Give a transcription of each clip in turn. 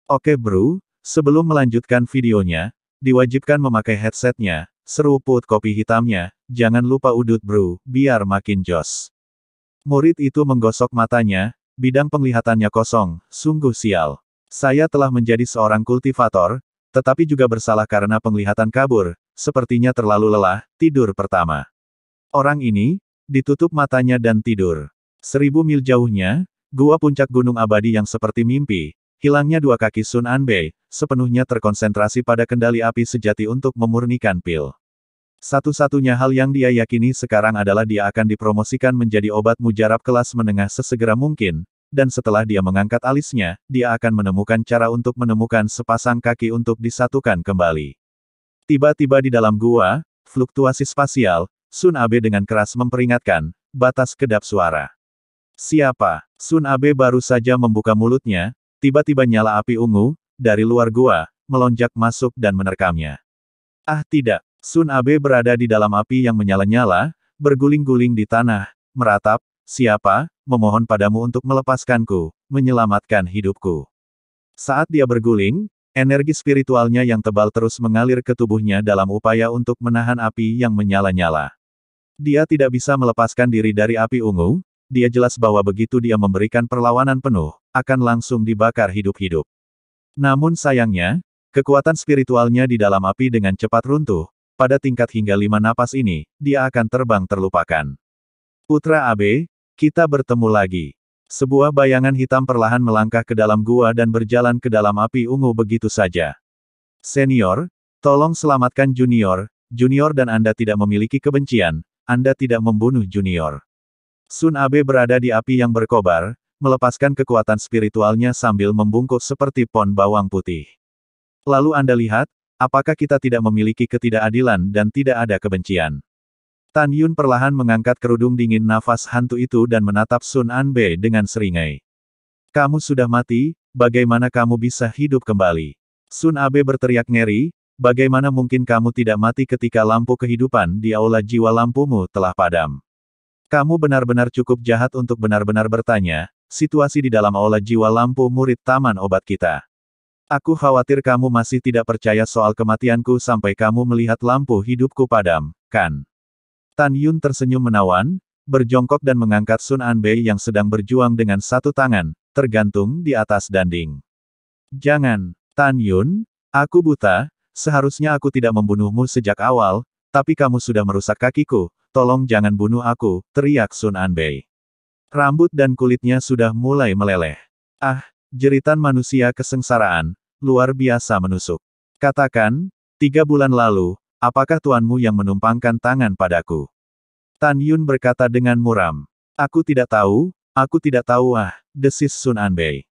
Oke bro, sebelum melanjutkan videonya, diwajibkan memakai headsetnya, seruput kopi hitamnya, jangan lupa udut bro, biar makin jos. Murid itu menggosok matanya, bidang penglihatannya kosong, sungguh sial. Saya telah menjadi seorang kultivator, tetapi juga bersalah karena penglihatan kabur, sepertinya terlalu lelah, tidur pertama. Orang ini, ditutup matanya dan tidur. 1000 mil jauhnya, gua puncak gunung abadi yang seperti mimpi, hilangnya dua kaki Sun Anbei, sepenuhnya terkonsentrasi pada kendali api sejati untuk memurnikan pil. Satu-satunya hal yang dia yakini sekarang adalah dia akan dipromosikan menjadi obat mujarab kelas menengah sesegera mungkin, dan setelah dia mengangkat alisnya, dia akan menemukan cara untuk menemukan sepasang kaki untuk disatukan kembali. Tiba-tiba di dalam gua, fluktuasi spasial, Sun Abe dengan keras memperingatkan, batas kedap suara. Siapa? Sun Abe baru saja membuka mulutnya, tiba-tiba nyala api ungu, dari luar gua, melonjak masuk dan menerkamnya. Ah tidak! Sun Abe berada di dalam api yang menyala-nyala, berguling-guling di tanah, meratap, siapa, memohon padamu untuk melepaskanku, menyelamatkan hidupku. Saat dia berguling, energi spiritualnya yang tebal terus mengalir ke tubuhnya dalam upaya untuk menahan api yang menyala-nyala. Dia tidak bisa melepaskan diri dari api ungu, dia jelas bahwa begitu dia memberikan perlawanan penuh, akan langsung dibakar hidup-hidup. Namun sayangnya, kekuatan spiritualnya di dalam api dengan cepat runtuh. Pada tingkat hingga 5 napas ini, dia akan terbang terlupakan. Putra Abe, kita bertemu lagi. Sebuah bayangan hitam perlahan melangkah ke dalam gua dan berjalan ke dalam api ungu begitu saja. Senior, tolong selamatkan Junior, Junior dan Anda tidak memiliki kebencian, Anda tidak membunuh Junior. Sun Abe berada di api yang berkobar, melepaskan kekuatan spiritualnya sambil membungkuk seperti pon bawang putih. Lalu Anda lihat, apakah kita tidak memiliki ketidakadilan dan tidak ada kebencian? Tan Yun perlahan mengangkat kerudung dingin nafas hantu itu dan menatap Sun Anbei dengan seringai. Kamu sudah mati, bagaimana kamu bisa hidup kembali? Sun Abe berteriak ngeri, bagaimana mungkin kamu tidak mati ketika lampu kehidupan di aula jiwa lampumu telah padam? Kamu benar-benar cukup jahat untuk benar-benar bertanya, situasi di dalam aula jiwa lampu murid taman obat kita. Aku khawatir kamu masih tidak percaya soal kematianku sampai kamu melihat lampu hidupku padam, kan? Tan Yun tersenyum menawan, berjongkok dan mengangkat Sun Anbei yang sedang berjuang dengan satu tangan, tergantung di atas danding. Jangan, Tan Yun, aku buta, seharusnya aku tidak membunuhmu sejak awal, tapi kamu sudah merusak kakiku, tolong jangan bunuh aku, teriak Sun Anbei. Rambut dan kulitnya sudah mulai meleleh. Ah, jeritan manusia kesengsaraan, luar biasa menusuk. Katakan, 3 bulan lalu, apakah tuanmu yang menumpangkan tangan padaku? Tan Yun berkata dengan muram. Aku tidak tahu desis Sun Anbei.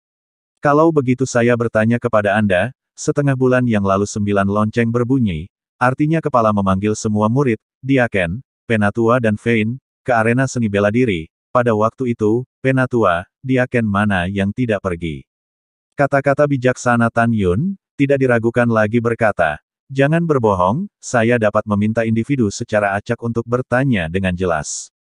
Kalau begitu saya bertanya kepada Anda, setengah bulan yang lalu 9 lonceng berbunyi, artinya kepala memanggil semua murid, Diaken, Penatua dan Fein, ke arena seni bela diri. Pada waktu itu, Penatua, Diaken mana yang tidak pergi? Kata-kata bijaksana Tan Yun, tidak diragukan lagi berkata, jangan berbohong, saya dapat meminta individu secara acak untuk bertanya dengan jelas.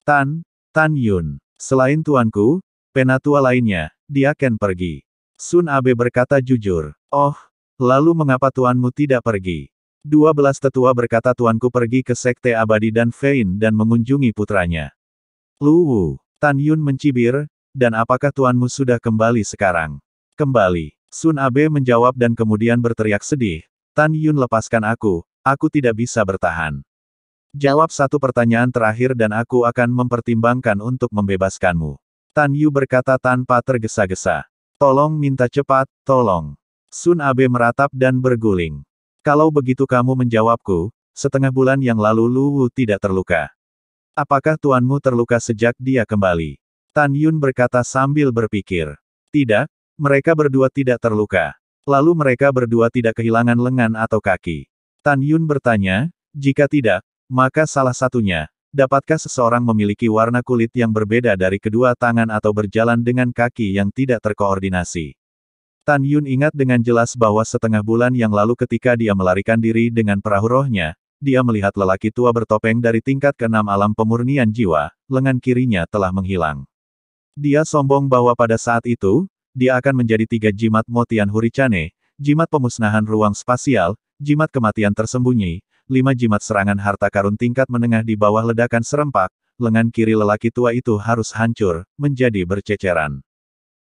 Tan Yun, selain tuanku, penatua lainnya, Diaken pergi. Sun Abe berkata jujur. Oh, lalu mengapa tuanmu tidak pergi? 12 tetua berkata tuanku pergi ke Sekte Abadi dan Fein dan mengunjungi putranya. Luwu, Tan Yun mencibir, dan apakah tuanmu sudah kembali sekarang? Kembali. Sun Abe menjawab dan kemudian berteriak sedih, Tan Yun lepaskan aku tidak bisa bertahan. Jawab satu pertanyaan terakhir dan aku akan mempertimbangkan untuk membebaskanmu. Tan Yu berkata tanpa tergesa-gesa. Tolong minta cepat, tolong. Sun Abe meratap dan berguling. Kalau begitu kamu menjawabku, setengah bulan yang lalu Luwu tidak terluka. Apakah tuanmu terluka sejak dia kembali? Tan Yun berkata sambil berpikir. Tidak. Mereka berdua tidak terluka. Lalu mereka berdua tidak kehilangan lengan atau kaki. Tan Yun bertanya, jika tidak, maka salah satunya, dapatkah seseorang memiliki warna kulit yang berbeda dari kedua tangan atau berjalan dengan kaki yang tidak terkoordinasi? Tan Yun ingat dengan jelas bahwa setengah bulan yang lalu ketika dia melarikan diri dengan perahu rohnya, dia melihat lelaki tua bertopeng dari tingkat ke-6 alam pemurnian jiwa, lengan kirinya telah menghilang. Dia sombong bahwa pada saat itu, dia akan menjadi 3 jimat Motian Huricane, jimat pemusnahan ruang spasial, jimat kematian tersembunyi, 5 jimat serangan harta karun tingkat menengah di bawah ledakan serempak, lengan kiri lelaki tua itu harus hancur, menjadi berceceran.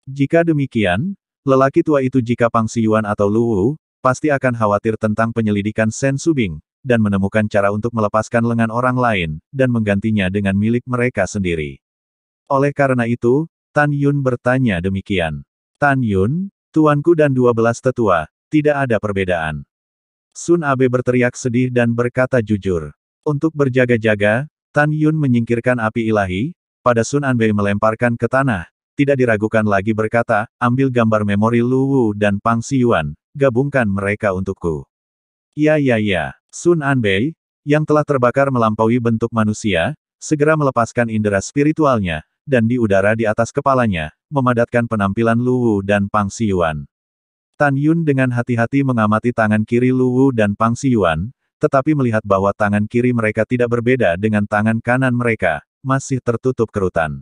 Jika demikian, lelaki tua itu jika Pang Siyuan atau Lu Wu, pasti akan khawatir tentang penyelidikan Shen Subing, dan menemukan cara untuk melepaskan lengan orang lain, dan menggantinya dengan milik mereka sendiri. Oleh karena itu, Tan Yun bertanya demikian. Tan Yun, tuanku dan 12 tetua, tidak ada perbedaan. Sun Abe berteriak sedih dan berkata jujur. Untuk berjaga-jaga, Tan Yun menyingkirkan api ilahi, pada Sun Abe melemparkan ke tanah, tidak diragukan lagi berkata, ambil gambar memori Lu Wu dan Pang Siyuan, gabungkan mereka untukku. Ya. Sun Anbei, yang telah terbakar melampaui bentuk manusia, segera melepaskan indera spiritualnya, dan di udara di atas kepalanya, memadatkan penampilan Lu Wu dan Pang Siyuan. Tan Yun dengan hati-hati mengamati tangan kiri Lu Wu dan Pang Siyuan, tetapi melihat bahwa tangan kiri mereka tidak berbeda dengan tangan kanan mereka, masih tertutup kerutan.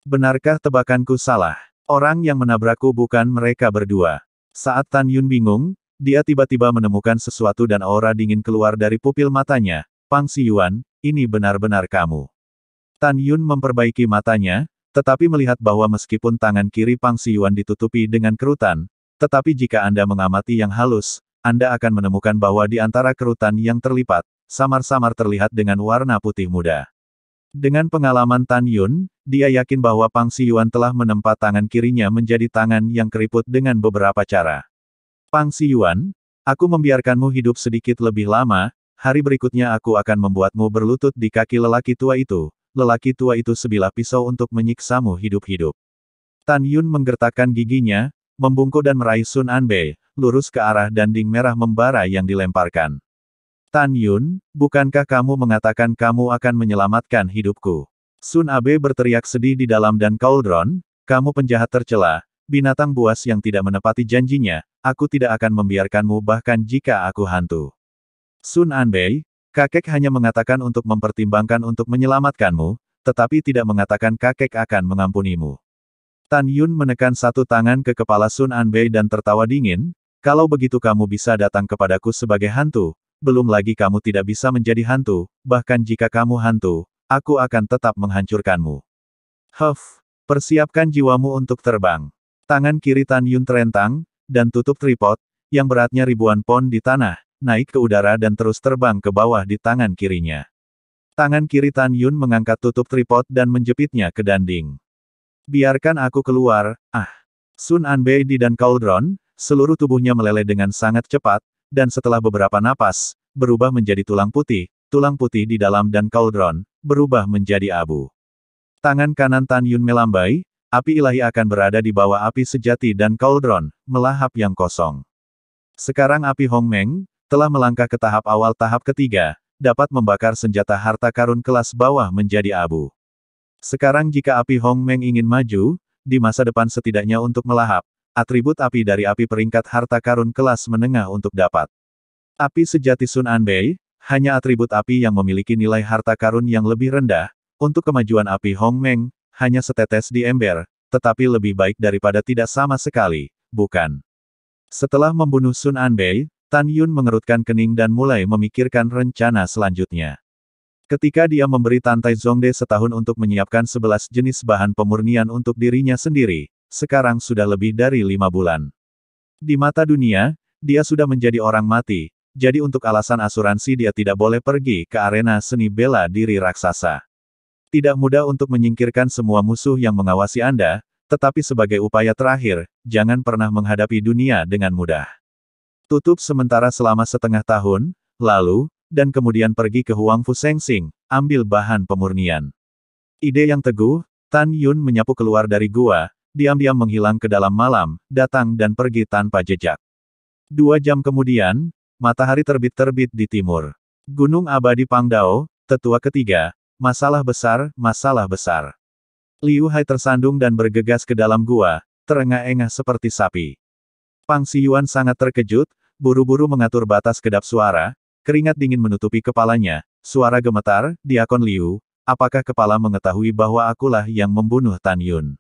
Benarkah tebakanku salah? Orang yang menabrakku bukan mereka berdua. Saat Tan Yun bingung, dia tiba-tiba menemukan sesuatu dan aura dingin keluar dari pupil matanya. Pang Siyuan, ini benar-benar kamu. Tan Yun memperbaiki matanya, tetapi melihat bahwa meskipun tangan kiri Pang Siyuan ditutupi dengan kerutan, tetapi jika Anda mengamati yang halus, Anda akan menemukan bahwa di antara kerutan yang terlipat, samar-samar terlihat dengan warna putih muda. Dengan pengalaman Tan Yun, dia yakin bahwa Pang Siyuan telah menempa tangan kirinya menjadi tangan yang keriput dengan beberapa cara. Pang Siyuan, aku membiarkanmu hidup sedikit lebih lama, hari berikutnya aku akan membuatmu berlutut di kaki lelaki tua itu. Lelaki tua itu sebilah pisau untuk menyiksamu hidup-hidup. Tan Yun menggertakkan giginya, membungkuk dan meraih Sun Anbei, lurus ke arah danding merah membara yang dilemparkan. Tan Yun, bukankah kamu mengatakan kamu akan menyelamatkan hidupku? Sun Abe berteriak sedih di dalam dan Cauldron, kamu penjahat tercela, binatang buas yang tidak menepati janjinya, aku tidak akan membiarkanmu bahkan jika aku hantu. Sun Anbei, kakek hanya mengatakan untuk mempertimbangkan untuk menyelamatkanmu, tetapi tidak mengatakan kakek akan mengampunimu. Tan Yun menekan satu tangan ke kepala Sun Anbei dan tertawa dingin, kalau begitu kamu bisa datang kepadaku sebagai hantu, belum lagi kamu tidak bisa menjadi hantu, bahkan jika kamu hantu, aku akan tetap menghancurkanmu. Persiapkan jiwamu untuk terbang. Tangan kiri Tan Yun terentang, dan tutup tripod, yang beratnya ribuan pon di tanah, naik ke udara dan terus terbang ke bawah di tangan kirinya. Tangan kiri Tan Yun mengangkat tutup tripod dan menjepitnya ke danding. Biarkan aku keluar, Sun Anbei di dan Cauldron, seluruh tubuhnya meleleh dengan sangat cepat, dan setelah beberapa napas, berubah menjadi tulang putih di dalam dan Cauldron, berubah menjadi abu. Tangan kanan Tan Yun melambai, api ilahi akan berada di bawah api sejati dan Cauldron, melahap yang kosong. Sekarang api Hong Meng, telah melangkah ke tahap awal tahap ketiga, dapat membakar senjata harta karun kelas bawah menjadi abu. Sekarang jika api Hong Meng ingin maju, di masa depan setidaknya untuk melahap, atribut api dari api peringkat harta karun kelas menengah untuk dapat. Api sejati Sun Anbei, hanya atribut api yang memiliki nilai harta karun yang lebih rendah, untuk kemajuan api Hong Meng, hanya setetes di ember, tetapi lebih baik daripada tidak sama sekali, bukan? Setelah membunuh Sun Anbei, Tan Yun mengerutkan kening dan mulai memikirkan rencana selanjutnya. Ketika dia memberi Tantai Zongde setahun untuk menyiapkan 11 jenis bahan pemurnian untuk dirinya sendiri, sekarang sudah lebih dari 5 bulan. Di mata dunia, dia sudah menjadi orang mati, jadi untuk alasan asuransi dia tidak boleh pergi ke arena seni bela diri raksasa. Tidak mudah untuk menyingkirkan semua musuh yang mengawasi Anda, tetapi sebagai upaya terakhir, jangan pernah menghadapi dunia dengan mudah. Tutup sementara selama setengah tahun, lalu, dan kemudian pergi ke Huangfu Sengsing, ambil bahan pemurnian. Ide yang teguh, Tan Yun menyapu keluar dari gua, diam-diam menghilang ke dalam malam, datang dan pergi tanpa jejak. 2 jam kemudian, matahari terbit-terbit di timur. Gunung Abadi Pangdao, tetua ketiga, masalah besar, masalah besar. Liu Hai tersandung dan bergegas ke dalam gua, terengah-engah seperti sapi. Pang Siyuan sangat terkejut, buru-buru mengatur batas kedap suara, keringat dingin menutupi kepalanya, suara gemetar, Diakon Liu, apakah kepala mengetahui bahwa akulah yang membunuh Tan Yun?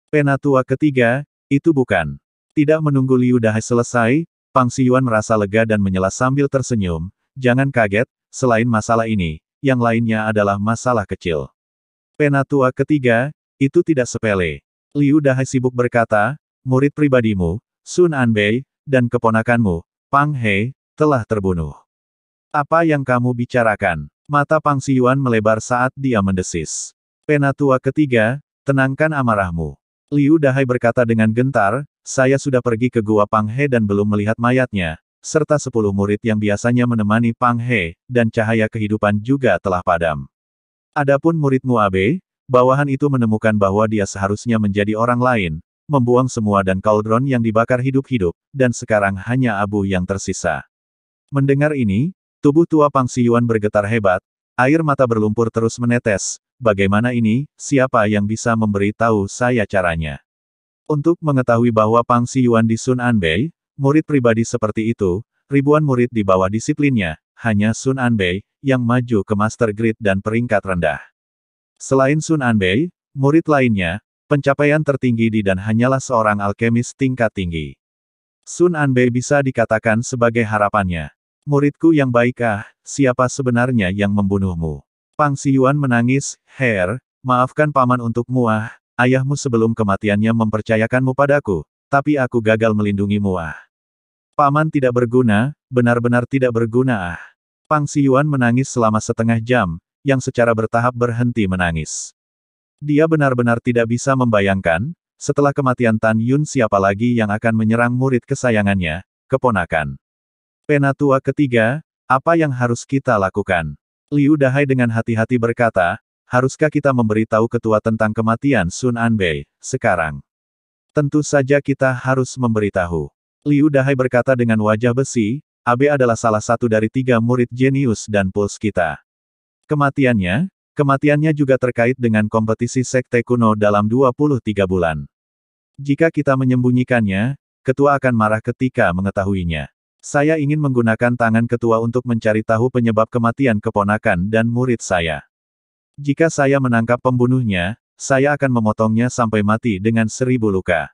Penatua ketiga, Itu bukan. Tidak menunggu Liu Dahai selesai, Pang Siyuan merasa lega dan menyela sambil tersenyum. Jangan kaget, selain masalah ini, yang lainnya adalah masalah kecil. Penatua ketiga, itu tidak sepele. Liu Dahai sibuk berkata, murid pribadimu, Sun Anbei, dan keponakanmu, Pang He, telah terbunuh. Apa yang kamu bicarakan? Mata Pang Siyuan melebar saat dia mendesis. Penatua ketiga, tenangkan amarahmu. Liu Dahai berkata dengan gentar, saya sudah pergi ke Gua Pang He dan belum melihat mayatnya, serta 10 murid yang biasanya menemani Pang He, dan cahaya kehidupan juga telah padam. Adapun muridmu Abe, bawahan itu menemukan bahwa dia seharusnya menjadi orang lain, membuang semua dan kaldron yang dibakar hidup-hidup, dan sekarang hanya abu yang tersisa. Mendengar ini, tubuh tua Pang Siyuan bergetar hebat, air mata berlumpur terus menetes. Bagaimana ini, siapa yang bisa memberitahu saya caranya? Untuk mengetahui bahwa Pang Siyuan di Sun Anbei, murid pribadi seperti itu, ribuan murid di bawah disiplinnya, hanya Sun Anbei, yang maju ke Master Grade dan peringkat rendah. Selain Sun Anbei, murid lainnya, pencapaian tertinggi di dan hanyalah seorang alkemis tingkat tinggi. Sun Anbei bisa dikatakan sebagai harapannya. Muridku yang baik siapa sebenarnya yang membunuhmu? Pang Siyuan menangis, Her, maafkan paman untukmu ayahmu sebelum kematiannya mempercayakanmu padaku, tapi aku gagal melindungimu Paman tidak berguna, benar-benar tidak berguna Pang Siyuan menangis selama setengah jam, yang secara bertahap berhenti menangis. Dia benar-benar tidak bisa membayangkan, setelah kematian Tan Yun siapa lagi yang akan menyerang murid kesayangannya, keponakan. Penatua ketiga, apa yang harus kita lakukan? Liu Dahai dengan hati-hati berkata, haruskah kita memberitahu ketua tentang kematian Sun Anbei, sekarang? Tentu saja kita harus memberitahu. Liu Dahai berkata dengan wajah besi, Abe adalah salah satu dari 3 murid jenius dan puls kita. Kematiannya juga terkait dengan kompetisi sekte kuno dalam 23 bulan. Jika kita menyembunyikannya, ketua akan marah ketika mengetahuinya. Saya ingin menggunakan tangan ketua untuk mencari tahu penyebab kematian keponakan dan murid saya. Jika saya menangkap pembunuhnya, saya akan memotongnya sampai mati dengan 1000 luka.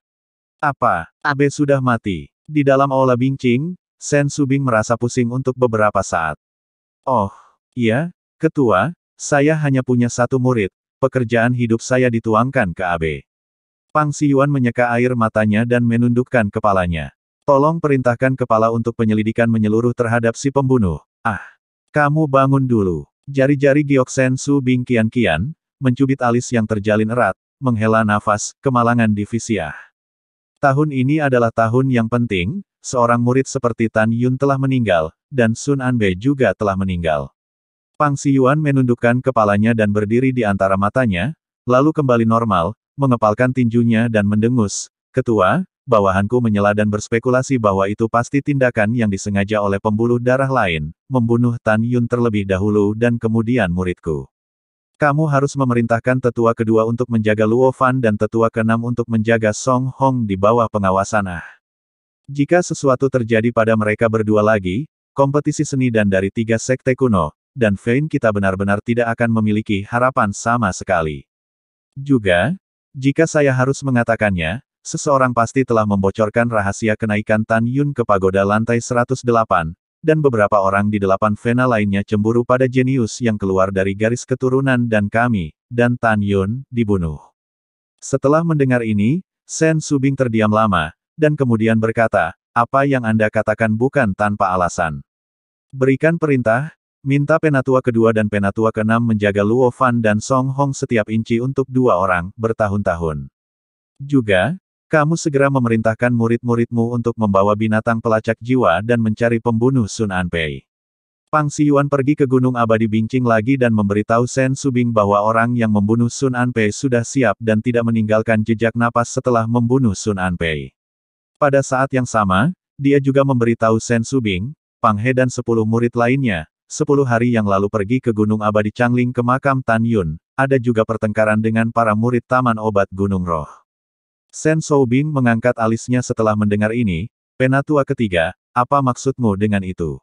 Apa? Abe sudah mati. Di dalam aula Bingqing, Shen Subing merasa pusing untuk beberapa saat. Oh, iya, ketua, saya hanya punya 1 murid, pekerjaan hidup saya dituangkan ke Abe. Pang Siyuan menyeka air matanya dan menundukkan kepalanya. Tolong perintahkan kepala untuk penyelidikan menyeluruh terhadap si pembunuh. Kamu bangun dulu. Jari-jari Giok Shen Subing kian-kian, mencubit alis yang terjalin erat, menghela nafas, kemalangan divisi Tahun ini adalah tahun yang penting, seorang murid seperti Tan Yun telah meninggal, dan Sun Anbei juga telah meninggal. Pang Siyuan menundukkan kepalanya dan berdiri di antara matanya, lalu kembali normal, mengepalkan tinjunya dan mendengus. Ketua, bawahanku menyela dan berspekulasi bahwa itu pasti tindakan yang disengaja oleh pembuluh darah lain, membunuh Tan Yun terlebih dahulu dan kemudian muridku. Kamu harus memerintahkan tetua kedua untuk menjaga Luo Fan dan tetua keenam untuk menjaga Song Hong di bawah pengawasan Jika sesuatu terjadi pada mereka berdua lagi, kompetisi seni dan dari 3 sekte kuno, dan Fein kita benar-benar tidak akan memiliki harapan sama sekali. Juga, jika saya harus mengatakannya, seseorang pasti telah membocorkan rahasia kenaikan Tan Yun ke pagoda lantai 108, dan beberapa orang di 8 Vena lainnya cemburu pada jenius yang keluar dari garis keturunan dan kami, dan Tan Yun, dibunuh. Setelah mendengar ini, Shen Subing terdiam lama, dan kemudian berkata, apa yang Anda katakan bukan tanpa alasan. Berikan perintah, minta penatua kedua dan penatua keenam menjaga Luo Fan dan Song Hong setiap inci untuk 2 orang, bertahun-tahun. Juga, kamu segera memerintahkan murid-muridmu untuk membawa binatang pelacak jiwa dan mencari pembunuh Sun Anbei. Pang Siyuan pergi ke Gunung Abadi Bingqing lagi dan memberitahu Shen Subing bahwa orang yang membunuh Sun Anbei sudah siap dan tidak meninggalkan jejak napas setelah membunuh Sun Anbei. Pada saat yang sama, dia juga memberitahu Shen Subing, Pang He dan 10 murid lainnya, 10 hari yang lalu pergi ke Gunung Abadi Changling ke makam Tan Yun, ada juga pertengkaran dengan para murid Taman Obat Gunung Roh. Shen Subing mengangkat alisnya setelah mendengar ini, penatua ketiga, apa maksudmu dengan itu?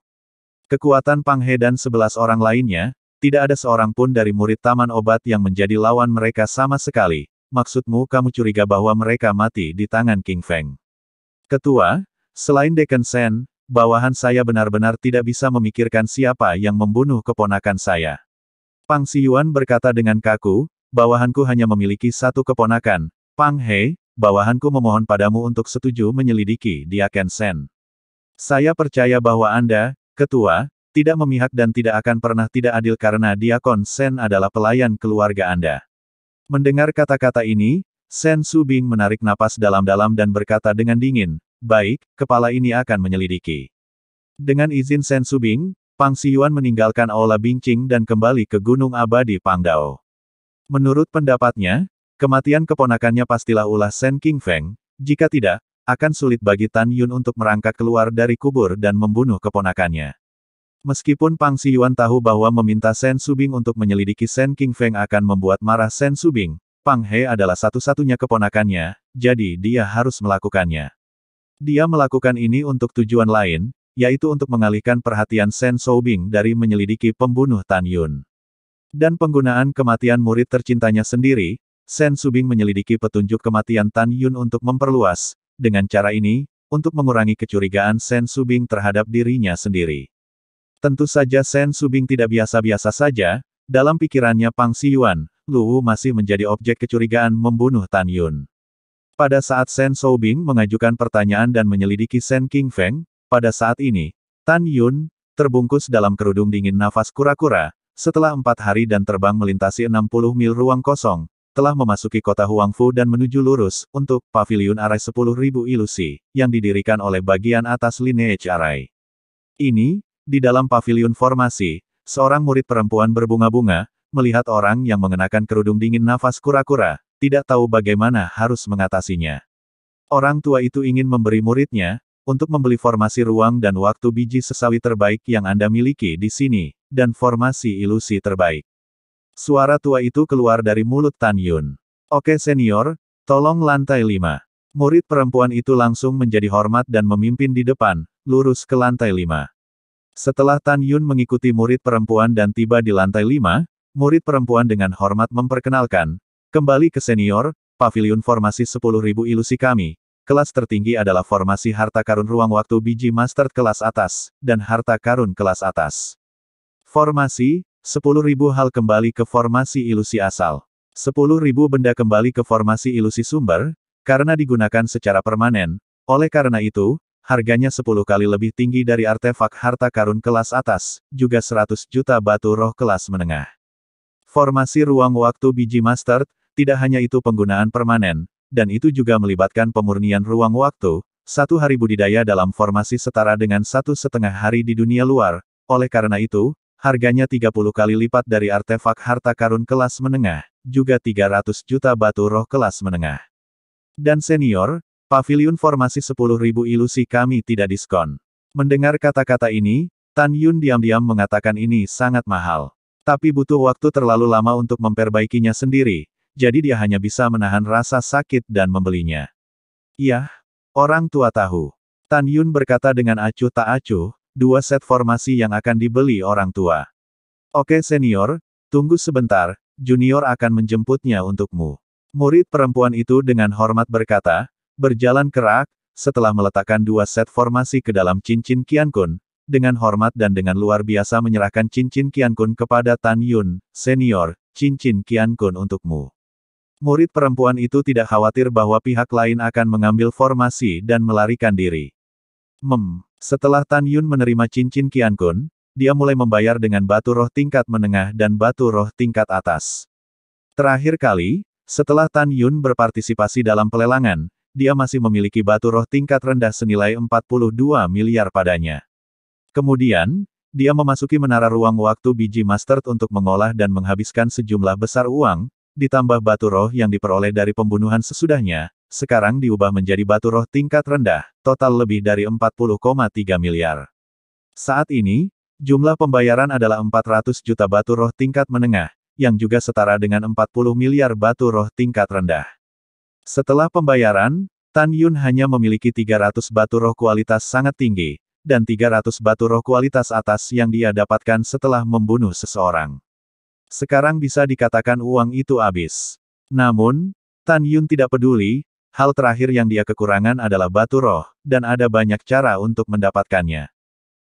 Kekuatan Pang He dan 11 orang lainnya, tidak ada seorang pun dari murid Taman Obat yang menjadi lawan mereka sama sekali, maksudmu kamu curiga bahwa mereka mati di tangan King Feng. Ketua, selain Dekan Sen, bawahan saya benar-benar tidak bisa memikirkan siapa yang membunuh keponakan saya. Pang Xiyuan berkata dengan kaku, bawahanku hanya memiliki satu keponakan, Pang He, bawahanku memohon padamu untuk setuju menyelidiki dia Ken Sen. Saya percaya bahwa Anda, Ketua, tidak memihak dan tidak akan pernah tidak adil karena Diakon Sen adalah pelayan keluarga Anda. Mendengar kata-kata ini, Sen Subing menarik napas dalam-dalam dan berkata dengan dingin, baik, kepala ini akan menyelidiki. Dengan izin Sen Subing, Pang Xiyuan meninggalkan Aula Bingqing dan kembali ke Gunung Abadi Pangdao. Menurut pendapatnya, kematian keponakannya pastilah ulah Sen King Feng, jika tidak, akan sulit bagi Tan Yun untuk merangkak keluar dari kubur dan membunuh keponakannya. Meskipun Pang Xiyuan tahu bahwa meminta Sen Subing untuk menyelidiki Sen King Feng akan membuat marah Sen Subing, Pang He adalah satu-satunya keponakannya, jadi dia harus melakukannya. Dia melakukan ini untuk tujuan lain, yaitu untuk mengalihkan perhatian Sen Subing dari menyelidiki pembunuh Tan Yun. Dan penggunaan kematian murid tercintanya sendiri, Sen Subing menyelidiki petunjuk kematian Tan Yun untuk memperluas, dengan cara ini, untuk mengurangi kecurigaan Sen Subing terhadap dirinya sendiri. Tentu saja Sen Subing tidak biasa-biasa saja, dalam pikirannya Pang Xiyuan, Lu Wu masih menjadi objek kecurigaan membunuh Tan Yun. Pada saat Sen Subing mengajukan pertanyaan dan menyelidiki Sen King Feng, pada saat ini, Tan Yun, terbungkus dalam kerudung dingin nafas kura-kura, setelah 4 hari dan terbang melintasi 60 mil ruang kosong, telah memasuki kota Huangfu dan menuju lurus, untuk Paviliun Arai 10.000 Ilusi, yang didirikan oleh bagian atas Lineage Arai. Ini, di dalam paviliun formasi, seorang murid perempuan berbunga-bunga, melihat orang yang mengenakan kerudung dingin nafas kura-kura, tidak tahu bagaimana harus mengatasinya. Orang tua itu ingin memberi muridnya, untuk membeli formasi ruang dan waktu biji sesawi terbaik yang Anda miliki di sini, dan formasi ilusi terbaik. Suara tua itu keluar dari mulut Tan Yun. Oke senior, tolong lantai 5. Murid perempuan itu langsung menjadi hormat dan memimpin di depan, lurus ke lantai 5. Setelah Tan Yun mengikuti murid perempuan dan tiba di lantai 5, murid perempuan dengan hormat memperkenalkan, kembali ke senior, paviliun formasi 10.000 ilusi kami. Kelas tertinggi adalah formasi harta karun ruang waktu biji master kelas atas, dan harta karun kelas atas. Formasi, 10.000 hal kembali ke formasi ilusi asal. 10.000 benda kembali ke formasi ilusi sumber, karena digunakan secara permanen. Oleh karena itu, harganya 10 kali lebih tinggi dari artefak harta karun kelas atas, juga 100 juta batu roh kelas menengah. Formasi ruang waktu biji master, tidak hanya itu penggunaan permanen, dan itu juga melibatkan pemurnian ruang waktu, 1 hari budidaya dalam formasi setara dengan 1,5 hari di dunia luar. Oleh karena itu, harganya 30 kali lipat dari artefak harta karun kelas menengah, juga 300 juta batu roh kelas menengah. Dan senior, paviliun formasi 10.000 ilusi kami tidak diskon. Mendengar kata-kata ini, Tan Yun diam-diam mengatakan ini sangat mahal. Tapi butuh waktu terlalu lama untuk memperbaikinya sendiri, jadi dia hanya bisa menahan rasa sakit dan membelinya. Yah, orang tua tahu. Tan Yun berkata dengan acuh tak acuh, 2 set formasi yang akan dibeli orang tua. Oke senior, tunggu sebentar, junior akan menjemputnya untukmu. Murid perempuan itu dengan hormat berkata, berjalan kerak, setelah meletakkan 2 set formasi ke dalam cincin Qiankun, dengan hormat dan dengan luar biasa menyerahkan cincin Qiankun kepada Tan Yun, senior, cincin Qiankun untukmu. Murid perempuan itu tidak khawatir bahwa pihak lain akan mengambil formasi dan melarikan diri. Setelah Tan Yun menerima cincin Qiankun, dia mulai membayar dengan batu roh tingkat menengah dan batu roh tingkat atas. Terakhir kali, setelah Tan Yun berpartisipasi dalam pelelangan, dia masih memiliki batu roh tingkat rendah senilai 42 miliar padanya. Kemudian, dia memasuki menara ruang waktu biji master untuk mengolah dan menghabiskan sejumlah besar uang, ditambah batu roh yang diperoleh dari pembunuhan sesudahnya, sekarang diubah menjadi batu roh tingkat rendah, total lebih dari 40,3 miliar. Saat ini, jumlah pembayaran adalah 400 juta batu roh tingkat menengah, yang juga setara dengan 40 miliar batu roh tingkat rendah. Setelah pembayaran, Tan Yun hanya memiliki 300 batu roh kualitas sangat tinggi, dan 300 batu roh kualitas atas yang dia dapatkan setelah membunuh seseorang. Sekarang bisa dikatakan uang itu habis. Namun, Tan Yun tidak peduli, hal terakhir yang dia kekurangan adalah batu roh, dan ada banyak cara untuk mendapatkannya.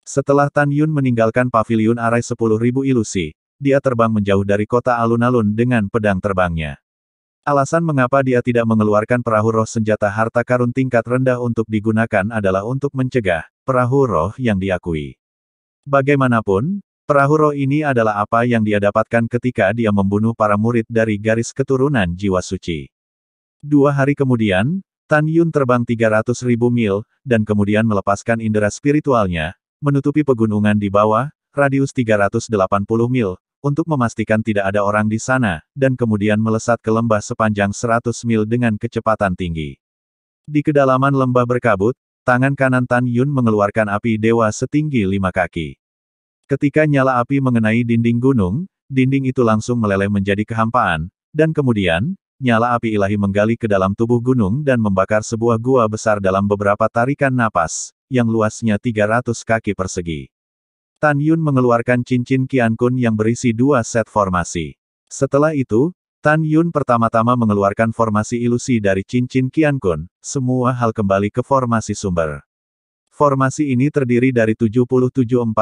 Setelah Tan Yun meninggalkan paviliun arai 10.000 ilusi, dia terbang menjauh dari kota alun-alun dengan pedang terbangnya. Alasan mengapa dia tidak mengeluarkan perahu roh senjata harta karun tingkat rendah untuk digunakan adalah untuk mencegah perahu roh yang diakui. Bagaimanapun, perahu roh ini adalah apa yang dia dapatkan ketika dia membunuh para murid dari garis keturunan jiwa suci. 2 hari kemudian, Tan Yun terbang 300.000 mil, dan kemudian melepaskan indera spiritualnya, menutupi pegunungan di bawah, radius 380 mil, untuk memastikan tidak ada orang di sana, dan kemudian melesat ke lembah sepanjang 100 mil dengan kecepatan tinggi. Di kedalaman lembah berkabut, tangan kanan Tan Yun mengeluarkan api dewa setinggi 5 kaki. Ketika nyala api mengenai dinding gunung, dinding itu langsung meleleh menjadi kehampaan, dan kemudian, nyala api ilahi menggali ke dalam tubuh gunung dan membakar sebuah gua besar dalam beberapa tarikan napas, yang luasnya 300 kaki persegi. Tan Yun mengeluarkan cincin Qiankun yang berisi 2 set formasi. Setelah itu, Tan Yun pertama-tama mengeluarkan formasi ilusi dari cincin Qiankun, semua hal kembali ke formasi sumber. Formasi ini terdiri dari 77-49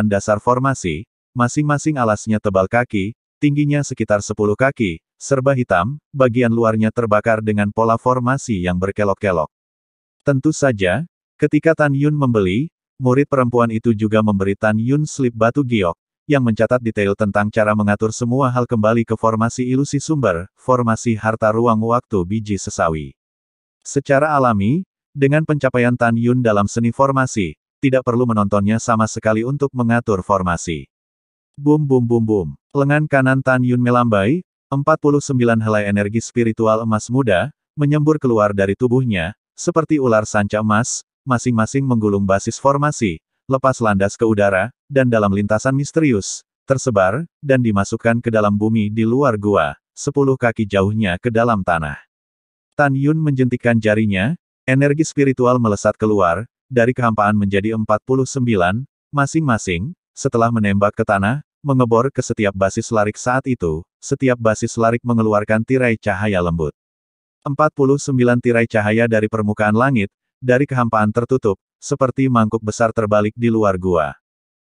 dasar formasi, masing-masing alasnya tebal kaki, tingginya sekitar 10 kaki, serba hitam, bagian luarnya terbakar dengan pola formasi yang berkelok-kelok. Tentu saja, ketika Tan Yun membeli, murid perempuan itu juga memberi Tan Yun slip batu giok, yang mencatat detail tentang cara mengatur semua hal kembali ke formasi ilusi sumber, formasi harta ruang waktu biji sesawi. Secara alami, dengan pencapaian Tan Yun dalam seni formasi, tidak perlu menontonnya sama sekali untuk mengatur formasi. Bum bum bum bum. Lengan kanan Tan Yun melambai, 49 helai energi spiritual emas muda, menyembur keluar dari tubuhnya, seperti ular sanca emas, masing-masing menggulung basis formasi, lepas landas ke udara, dan dalam lintasan misterius, tersebar, dan dimasukkan ke dalam bumi di luar gua, 10 kaki jauhnya ke dalam tanah. Tan Yun menjentikkan jarinya, energi spiritual melesat keluar, dari kehampaan menjadi 49, masing-masing, setelah menembak ke tanah, mengebor ke setiap basis larik saat itu, setiap basis larik mengeluarkan tirai cahaya lembut. 49 tirai cahaya dari permukaan langit, dari kehampaan tertutup, seperti mangkuk besar terbalik di luar gua.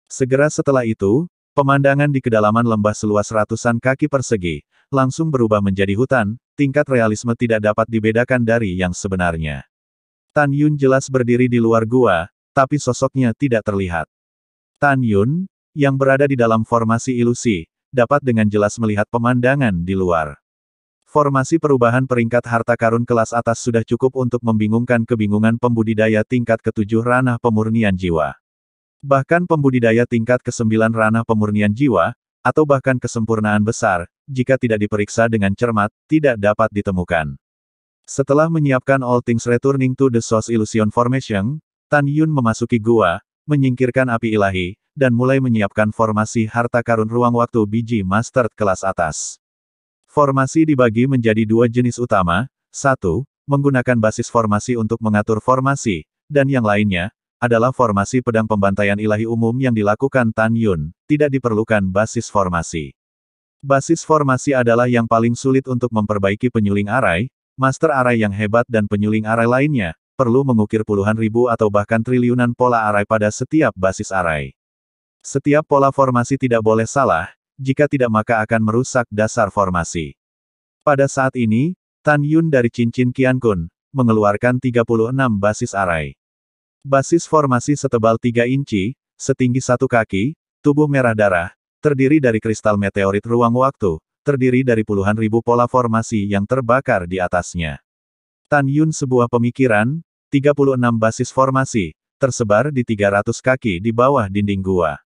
Segera setelah itu, pemandangan di kedalaman lembah seluas ratusan kaki persegi, langsung berubah menjadi hutan, tingkat realisme tidak dapat dibedakan dari yang sebenarnya. Tan Yun jelas berdiri di luar gua, tapi sosoknya tidak terlihat. Tan Yun, yang berada di dalam formasi ilusi, dapat dengan jelas melihat pemandangan di luar. Formasi perubahan peringkat harta karun kelas atas sudah cukup untuk membingungkan kebingungan pembudidaya tingkat ke-7 ranah pemurnian jiwa. Bahkan pembudidaya tingkat ke-9 ranah pemurnian jiwa, atau bahkan kesempurnaan besar, jika tidak diperiksa dengan cermat, tidak dapat ditemukan. Setelah menyiapkan all things returning to the source illusion formation, Tan Yun memasuki gua, menyingkirkan api ilahi, dan mulai menyiapkan formasi harta karun ruang waktu biji master kelas atas. Formasi dibagi menjadi 2 jenis utama, 1, menggunakan basis formasi untuk mengatur formasi, dan yang lainnya, adalah formasi pedang pembantaian ilahi umum yang dilakukan Tan Yun, tidak diperlukan basis formasi. Basis formasi adalah yang paling sulit untuk memperbaiki penyuling arai, master arai yang hebat dan penyuling arai lainnya, perlu mengukir puluhan ribu atau bahkan triliunan pola arai pada setiap basis arai. Setiap pola formasi tidak boleh salah, jika tidak maka akan merusak dasar formasi. Pada saat ini, Tan Yun dari cincin Qiankun, mengeluarkan 36 basis arai. Basis formasi setebal 3 inci, setinggi 1 kaki, tubuh merah darah, terdiri dari kristal meteorit ruang waktu, terdiri dari puluhan ribu pola formasi yang terbakar di atasnya. Tan Yun sebuah pemikiran, 36 basis formasi, tersebar di 300 kaki di bawah dinding gua.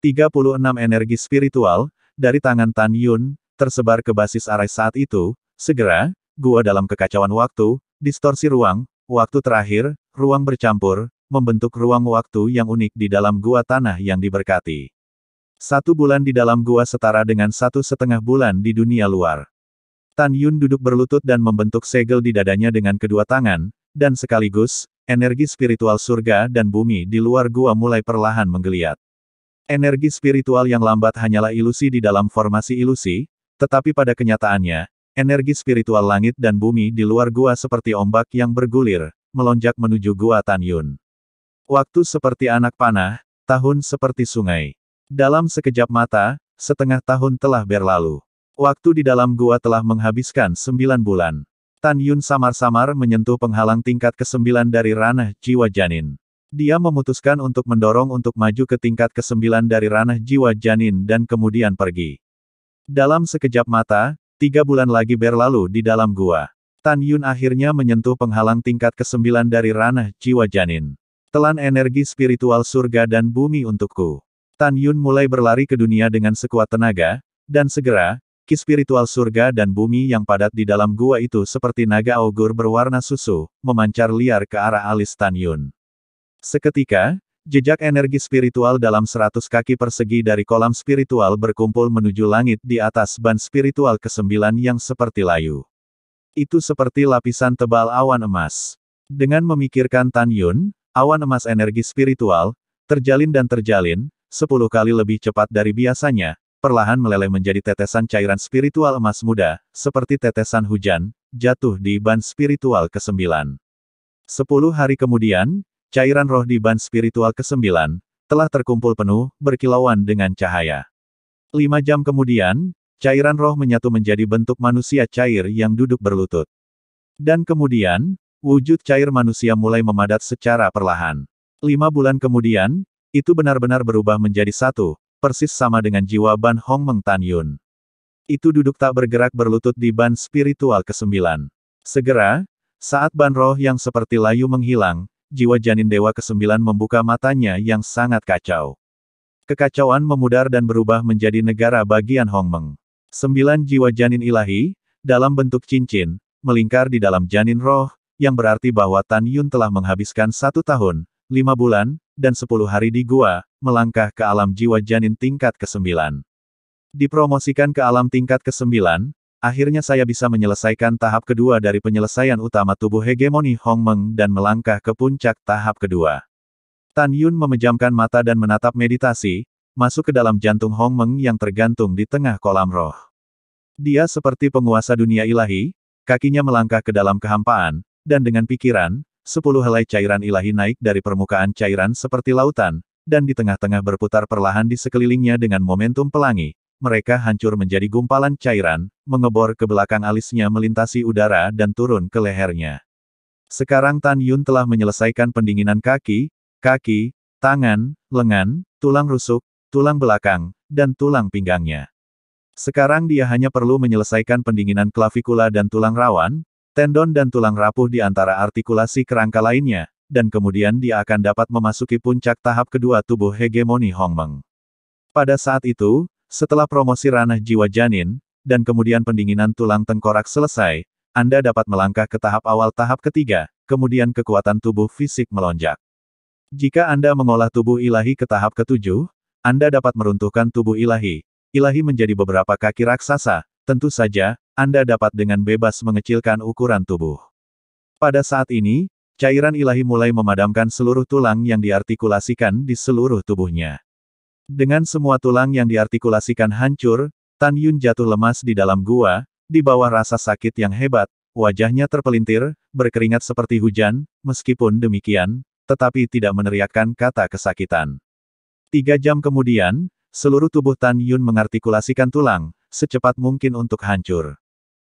36 energi spiritual, dari tangan Tan Yun, tersebar ke basis arai saat itu, segera, gua dalam kekacauan waktu, distorsi ruang, waktu terakhir, ruang bercampur, membentuk ruang waktu yang unik di dalam gua tanah yang diberkati. 1 bulan di dalam gua setara dengan 1,5 bulan di dunia luar. Tan Yun duduk berlutut dan membentuk segel di dadanya dengan kedua tangan, dan sekaligus, energi spiritual surga dan bumi di luar gua mulai perlahan menggeliat. Energi spiritual yang lambat hanyalah ilusi di dalam formasi ilusi, tetapi pada kenyataannya, energi spiritual langit dan bumi di luar gua seperti ombak yang bergulir, melonjak menuju gua Tan Yun. Waktu seperti anak panah, tahun seperti sungai. Dalam sekejap mata, setengah tahun telah berlalu. Waktu di dalam gua telah menghabiskan 9 bulan. Tan Yun samar-samar menyentuh penghalang tingkat ke-9 dari ranah jiwa janin. Dia memutuskan untuk mendorong untuk maju ke tingkat ke-9 dari ranah jiwa janin dan kemudian pergi. Dalam sekejap mata, 3 bulan lagi berlalu di dalam gua. Tan Yun akhirnya menyentuh penghalang tingkat ke-9 dari ranah jiwa janin. Telan energi spiritual surga dan bumi untukku. Tan Yun mulai berlari ke dunia dengan sekuat tenaga, dan segera, ki spiritual surga dan bumi yang padat di dalam gua itu seperti naga augur berwarna susu, memancar liar ke arah alis Tan Yun. Seketika, jejak energi spiritual dalam 100 kaki persegi dari kolam spiritual berkumpul menuju langit di atas ban spiritual ke-9 yang seperti layu. Itu seperti lapisan tebal awan emas. Dengan memikirkan Tan Yun, awan emas energi spiritual, terjalin dan terjalin, 10 kali lebih cepat dari biasanya, perlahan meleleh menjadi tetesan cairan spiritual emas muda, seperti tetesan hujan, jatuh di ban spiritual ke-9. 10 hari kemudian, cairan roh di ban spiritual ke-9, telah terkumpul penuh, berkilauan dengan cahaya. 5 jam kemudian, cairan roh menyatu menjadi bentuk manusia cair yang duduk berlutut. Dan kemudian, wujud cair manusia mulai memadat secara perlahan. 5 bulan kemudian, itu benar-benar berubah menjadi satu, persis sama dengan jiwa Ban Hongmeng Tan Yun. Itu duduk tak bergerak berlutut di ban spiritual ke-9. Segera, saat ban roh yang seperti layu menghilang, jiwa janin dewa ke-9 membuka matanya yang sangat kacau. Kekacauan memudar dan berubah menjadi negara bagian Hongmeng. 9 jiwa janin ilahi, dalam bentuk cincin, melingkar di dalam janin roh, yang berarti bahwa Tan Yun telah menghabiskan 1 tahun, 5 bulan, dan 10 hari di gua, melangkah ke alam jiwa janin tingkat ke-9. Dipromosikan ke alam tingkat ke-9, akhirnya saya bisa menyelesaikan tahap kedua dari penyelesaian utama tubuh hegemoni Hongmeng dan melangkah ke puncak tahap kedua. Tan Yun memejamkan mata dan menatap meditasi, masuk ke dalam jantung Hongmeng yang tergantung di tengah kolam roh. Dia seperti penguasa dunia ilahi, kakinya melangkah ke dalam kehampaan, dan dengan pikiran, 10 helai cairan ilahi naik dari permukaan cairan seperti lautan, dan di tengah-tengah berputar perlahan di sekelilingnya dengan momentum pelangi. Mereka hancur menjadi gumpalan cairan, mengebor ke belakang alisnya melintasi udara dan turun ke lehernya. Sekarang Tan Yun telah menyelesaikan pendinginan kaki, tangan, lengan, tulang rusuk, tulang belakang, dan tulang pinggangnya. Sekarang dia hanya perlu menyelesaikan pendinginan klavikula dan tulang rawan, tendon dan tulang rapuh di antara artikulasi kerangka lainnya, dan kemudian dia akan dapat memasuki puncak tahap kedua tubuh hegemoni Hongmeng. Pada saat itu, setelah promosi ranah jiwa janin, dan kemudian pendinginan tulang tengkorak selesai, Anda dapat melangkah ke tahap awal tahap ketiga, kemudian kekuatan tubuh fisik melonjak. Jika Anda mengolah tubuh ilahi ke tahap ketujuh, Anda dapat meruntuhkan tubuh ilahi menjadi beberapa kaki raksasa, tentu saja, Anda dapat dengan bebas mengecilkan ukuran tubuh. Pada saat ini, cairan ilahi mulai memadamkan seluruh tulang yang diartikulasikan di seluruh tubuhnya. Dengan semua tulang yang diartikulasikan hancur, Tan Yun jatuh lemas di dalam gua, di bawah rasa sakit yang hebat, wajahnya terpelintir, berkeringat seperti hujan, meskipun demikian, tetapi tidak meneriakkan kata kesakitan. 3 jam kemudian, seluruh tubuh Tan Yun mengartikulasikan tulang, secepat mungkin untuk hancur.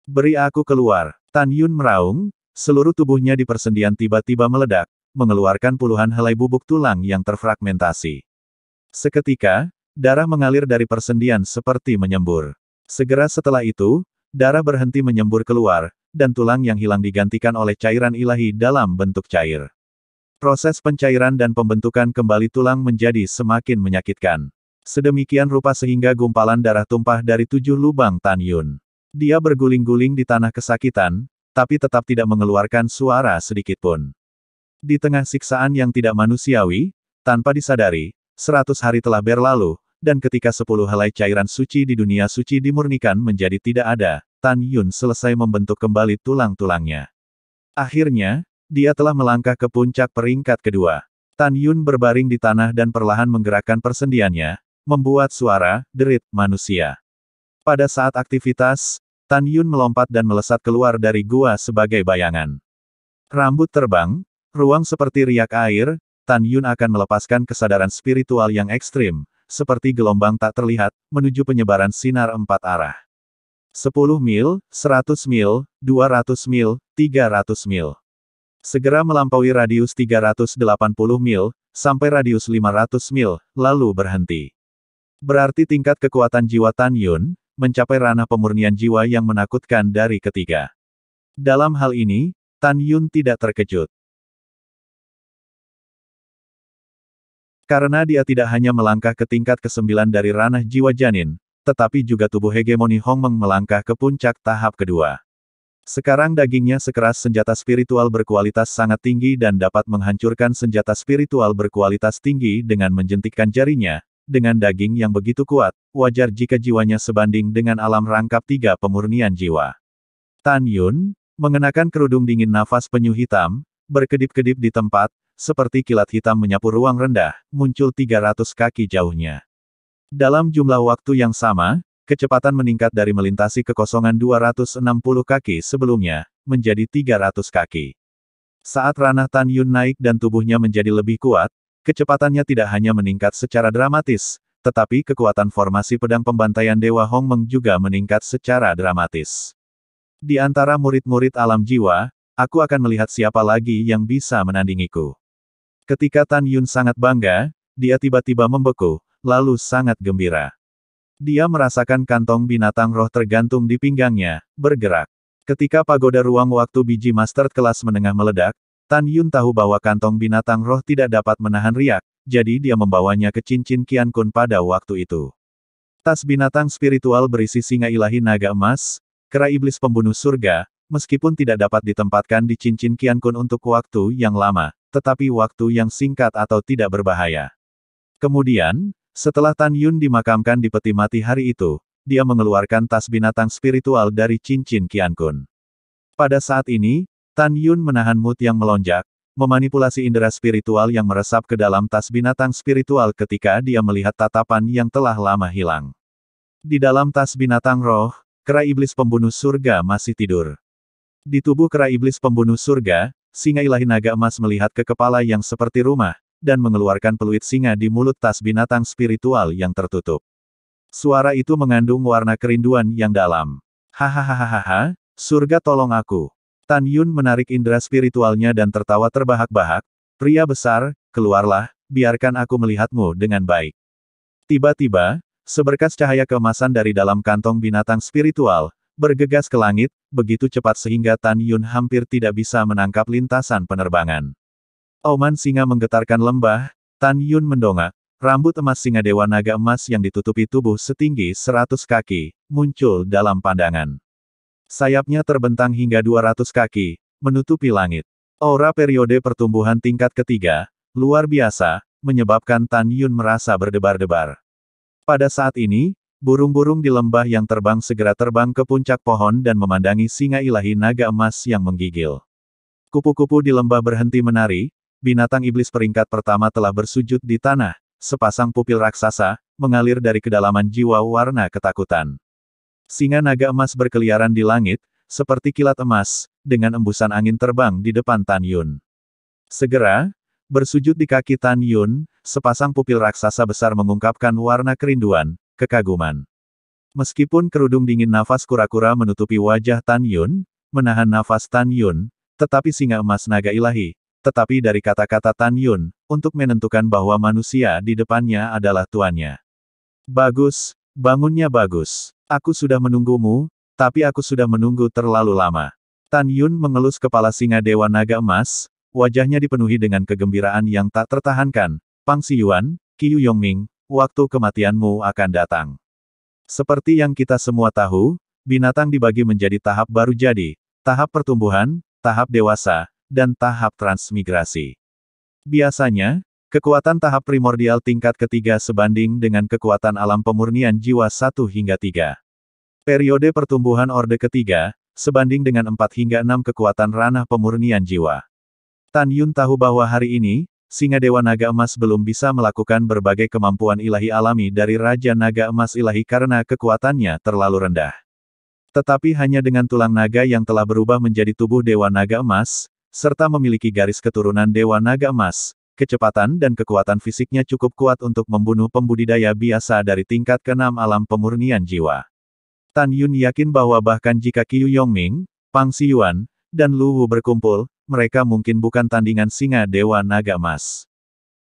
Beri aku keluar. Tan Yun meraung, seluruh tubuhnya di persendian tiba-tiba meledak, mengeluarkan puluhan helai bubuk tulang yang terfragmentasi. Seketika, darah mengalir dari persendian seperti menyembur. Segera setelah itu, darah berhenti menyembur keluar, dan tulang yang hilang digantikan oleh cairan ilahi dalam bentuk cair. Proses pencairan dan pembentukan kembali tulang menjadi semakin menyakitkan. Sedemikian rupa sehingga gumpalan darah tumpah dari 7 lubang Tan Yun. Dia berguling-guling di tanah kesakitan, tapi tetap tidak mengeluarkan suara sedikitpun. Di tengah siksaan yang tidak manusiawi, tanpa disadari, 100 hari telah berlalu, dan ketika 10 helai cairan suci di dunia suci dimurnikan menjadi tidak ada, Tan Yun selesai membentuk kembali tulang-tulangnya. Akhirnya, dia telah melangkah ke puncak peringkat kedua. Tan Yun berbaring di tanah dan perlahan menggerakkan persendiannya, membuat suara, derit, manusia. Pada saat aktivitas, Tan Yun melompat dan melesat keluar dari gua sebagai bayangan. Rambut terbang, ruang seperti riak air, Tan Yun akan melepaskan kesadaran spiritual yang ekstrim, seperti gelombang tak terlihat, menuju penyebaran sinar 4 arah. 10 mil, 100 mil, 200 mil, 300 mil. Segera melampaui radius 380 mil, sampai radius 500 mil, lalu berhenti. Berarti tingkat kekuatan jiwa Tan Yun, mencapai ranah pemurnian jiwa yang menakutkan dari ketiga. Dalam hal ini, Tan Yun tidak terkejut. Karena dia tidak hanya melangkah ke tingkat ke-9 dari ranah jiwa janin, tetapi juga tubuh hegemoni Hongmeng melangkah ke puncak tahap kedua. Sekarang dagingnya sekeras senjata spiritual berkualitas sangat tinggi dan dapat menghancurkan senjata spiritual berkualitas tinggi dengan menjentikkan jarinya. Dengan daging yang begitu kuat, wajar jika jiwanya sebanding dengan alam rangkap 3 pemurnian jiwa. Tan Yun, mengenakan kerudung dingin nafas penyu hitam, berkedip-kedip di tempat, seperti kilat hitam menyapu ruang rendah, muncul 300 kaki jauhnya. Dalam jumlah waktu yang sama, kecepatan meningkat dari melintasi kekosongan 260 kaki sebelumnya, menjadi 300 kaki. Saat ranah Tan Yun naik dan tubuhnya menjadi lebih kuat, kecepatannya tidak hanya meningkat secara dramatis, tetapi kekuatan formasi pedang pembantaian Dewa Hongmeng juga meningkat secara dramatis. Di antara murid-murid alam jiwa, aku akan melihat siapa lagi yang bisa menandingiku. Ketika Tan Yun sangat bangga, dia tiba-tiba membeku, lalu sangat gembira. Dia merasakan kantong binatang roh tergantung di pinggangnya, bergerak. Ketika pagoda ruang waktu biji master kelas menengah meledak, Tan Yun tahu bahwa kantong binatang roh tidak dapat menahan riak, jadi dia membawanya ke cincin Qian Kun pada waktu itu. Tas binatang spiritual berisi singa ilahi naga emas, kera iblis pembunuh surga, meskipun tidak dapat ditempatkan di cincin Qian Kun untuk waktu yang lama, tetapi waktu yang singkat atau tidak berbahaya. Kemudian, setelah Tan Yun dimakamkan di peti mati hari itu, dia mengeluarkan tas binatang spiritual dari cincin Qian Kun. Pada saat ini, Tan Yun menahan mood yang melonjak, memanipulasi indera spiritual yang meresap ke dalam tas binatang spiritual ketika dia melihat tatapan yang telah lama hilang. Di dalam tas binatang roh, kera iblis pembunuh surga masih tidur. Di tubuh kera iblis pembunuh surga, singa ilahi naga emas melihat ke kepala yang seperti rumah, dan mengeluarkan peluit singa di mulut tas binatang spiritual yang tertutup. Suara itu mengandung warna kerinduan yang dalam. Hahaha, surga tolong aku. Tan Yun menarik indera spiritualnya dan tertawa terbahak-bahak, pria besar, keluarlah, biarkan aku melihatmu dengan baik. Tiba-tiba, seberkas cahaya keemasan dari dalam kantong binatang spiritual, bergegas ke langit, begitu cepat sehingga Tan Yun hampir tidak bisa menangkap lintasan penerbangan. Auman singa menggetarkan lembah, Tan Yun mendongak, rambut emas singa dewa naga emas yang ditutupi tubuh setinggi 100 kaki, muncul dalam pandangan. Sayapnya terbentang hingga 200 kaki, menutupi langit. Aura periode pertumbuhan tingkat ketiga, luar biasa, menyebabkan Tan Yun merasa berdebar-debar. Pada saat ini, burung-burung di lembah yang terbang segera terbang ke puncak pohon dan memandangi singa ilahi naga emas yang menggigil. Kupu-kupu di lembah berhenti menari, binatang iblis peringkat pertama telah bersujud di tanah, sepasang pupil raksasa, mengalir dari kedalaman jiwa warna ketakutan. Singa naga emas berkeliaran di langit, seperti kilat emas, dengan embusan angin terbang di depan Tan Yun. Segera, bersujud di kaki Tan Yun, sepasang pupil raksasa besar mengungkapkan warna kerinduan, kekaguman. Meskipun kerudung dingin nafas kura-kura menutupi wajah Tan Yun, menahan nafas Tan Yun, tetapi singa emas naga ilahi, tetapi dari kata-kata Tan Yun, untuk menentukan bahwa manusia di depannya adalah tuannya. Bagus, bangunnya bagus. Aku sudah menunggumu, tapi aku sudah menunggu terlalu lama. Tan Yun mengelus kepala singa dewa naga emas, wajahnya dipenuhi dengan kegembiraan yang tak tertahankan. Pang Xiyuan, Qiu Yongming, waktu kematianmu akan datang. Seperti yang kita semua tahu, binatang dibagi menjadi tahap baru jadi, tahap pertumbuhan, tahap dewasa, dan tahap transmigrasi. Biasanya, kekuatan tahap primordial tingkat ketiga sebanding dengan kekuatan alam pemurnian jiwa 1 hingga 3. Periode pertumbuhan orde ketiga, sebanding dengan 4 hingga 6 kekuatan ranah pemurnian jiwa. Tan Yun tahu bahwa hari ini, singa dewa naga emas belum bisa melakukan berbagai kemampuan ilahi alami dari Raja Naga Emas Ilahi karena kekuatannya terlalu rendah. Tetapi hanya dengan tulang naga yang telah berubah menjadi tubuh Dewa Naga Emas, serta memiliki garis keturunan Dewa Naga Emas, kecepatan dan kekuatan fisiknya cukup kuat untuk membunuh pembudidaya biasa dari tingkat ke-6 alam pemurnian jiwa. Tan Yun yakin bahwa bahkan jika Qiu Yongming, Pang Xiyuan, dan Lu Wu berkumpul, mereka mungkin bukan tandingan singa Dewa Naga Emas.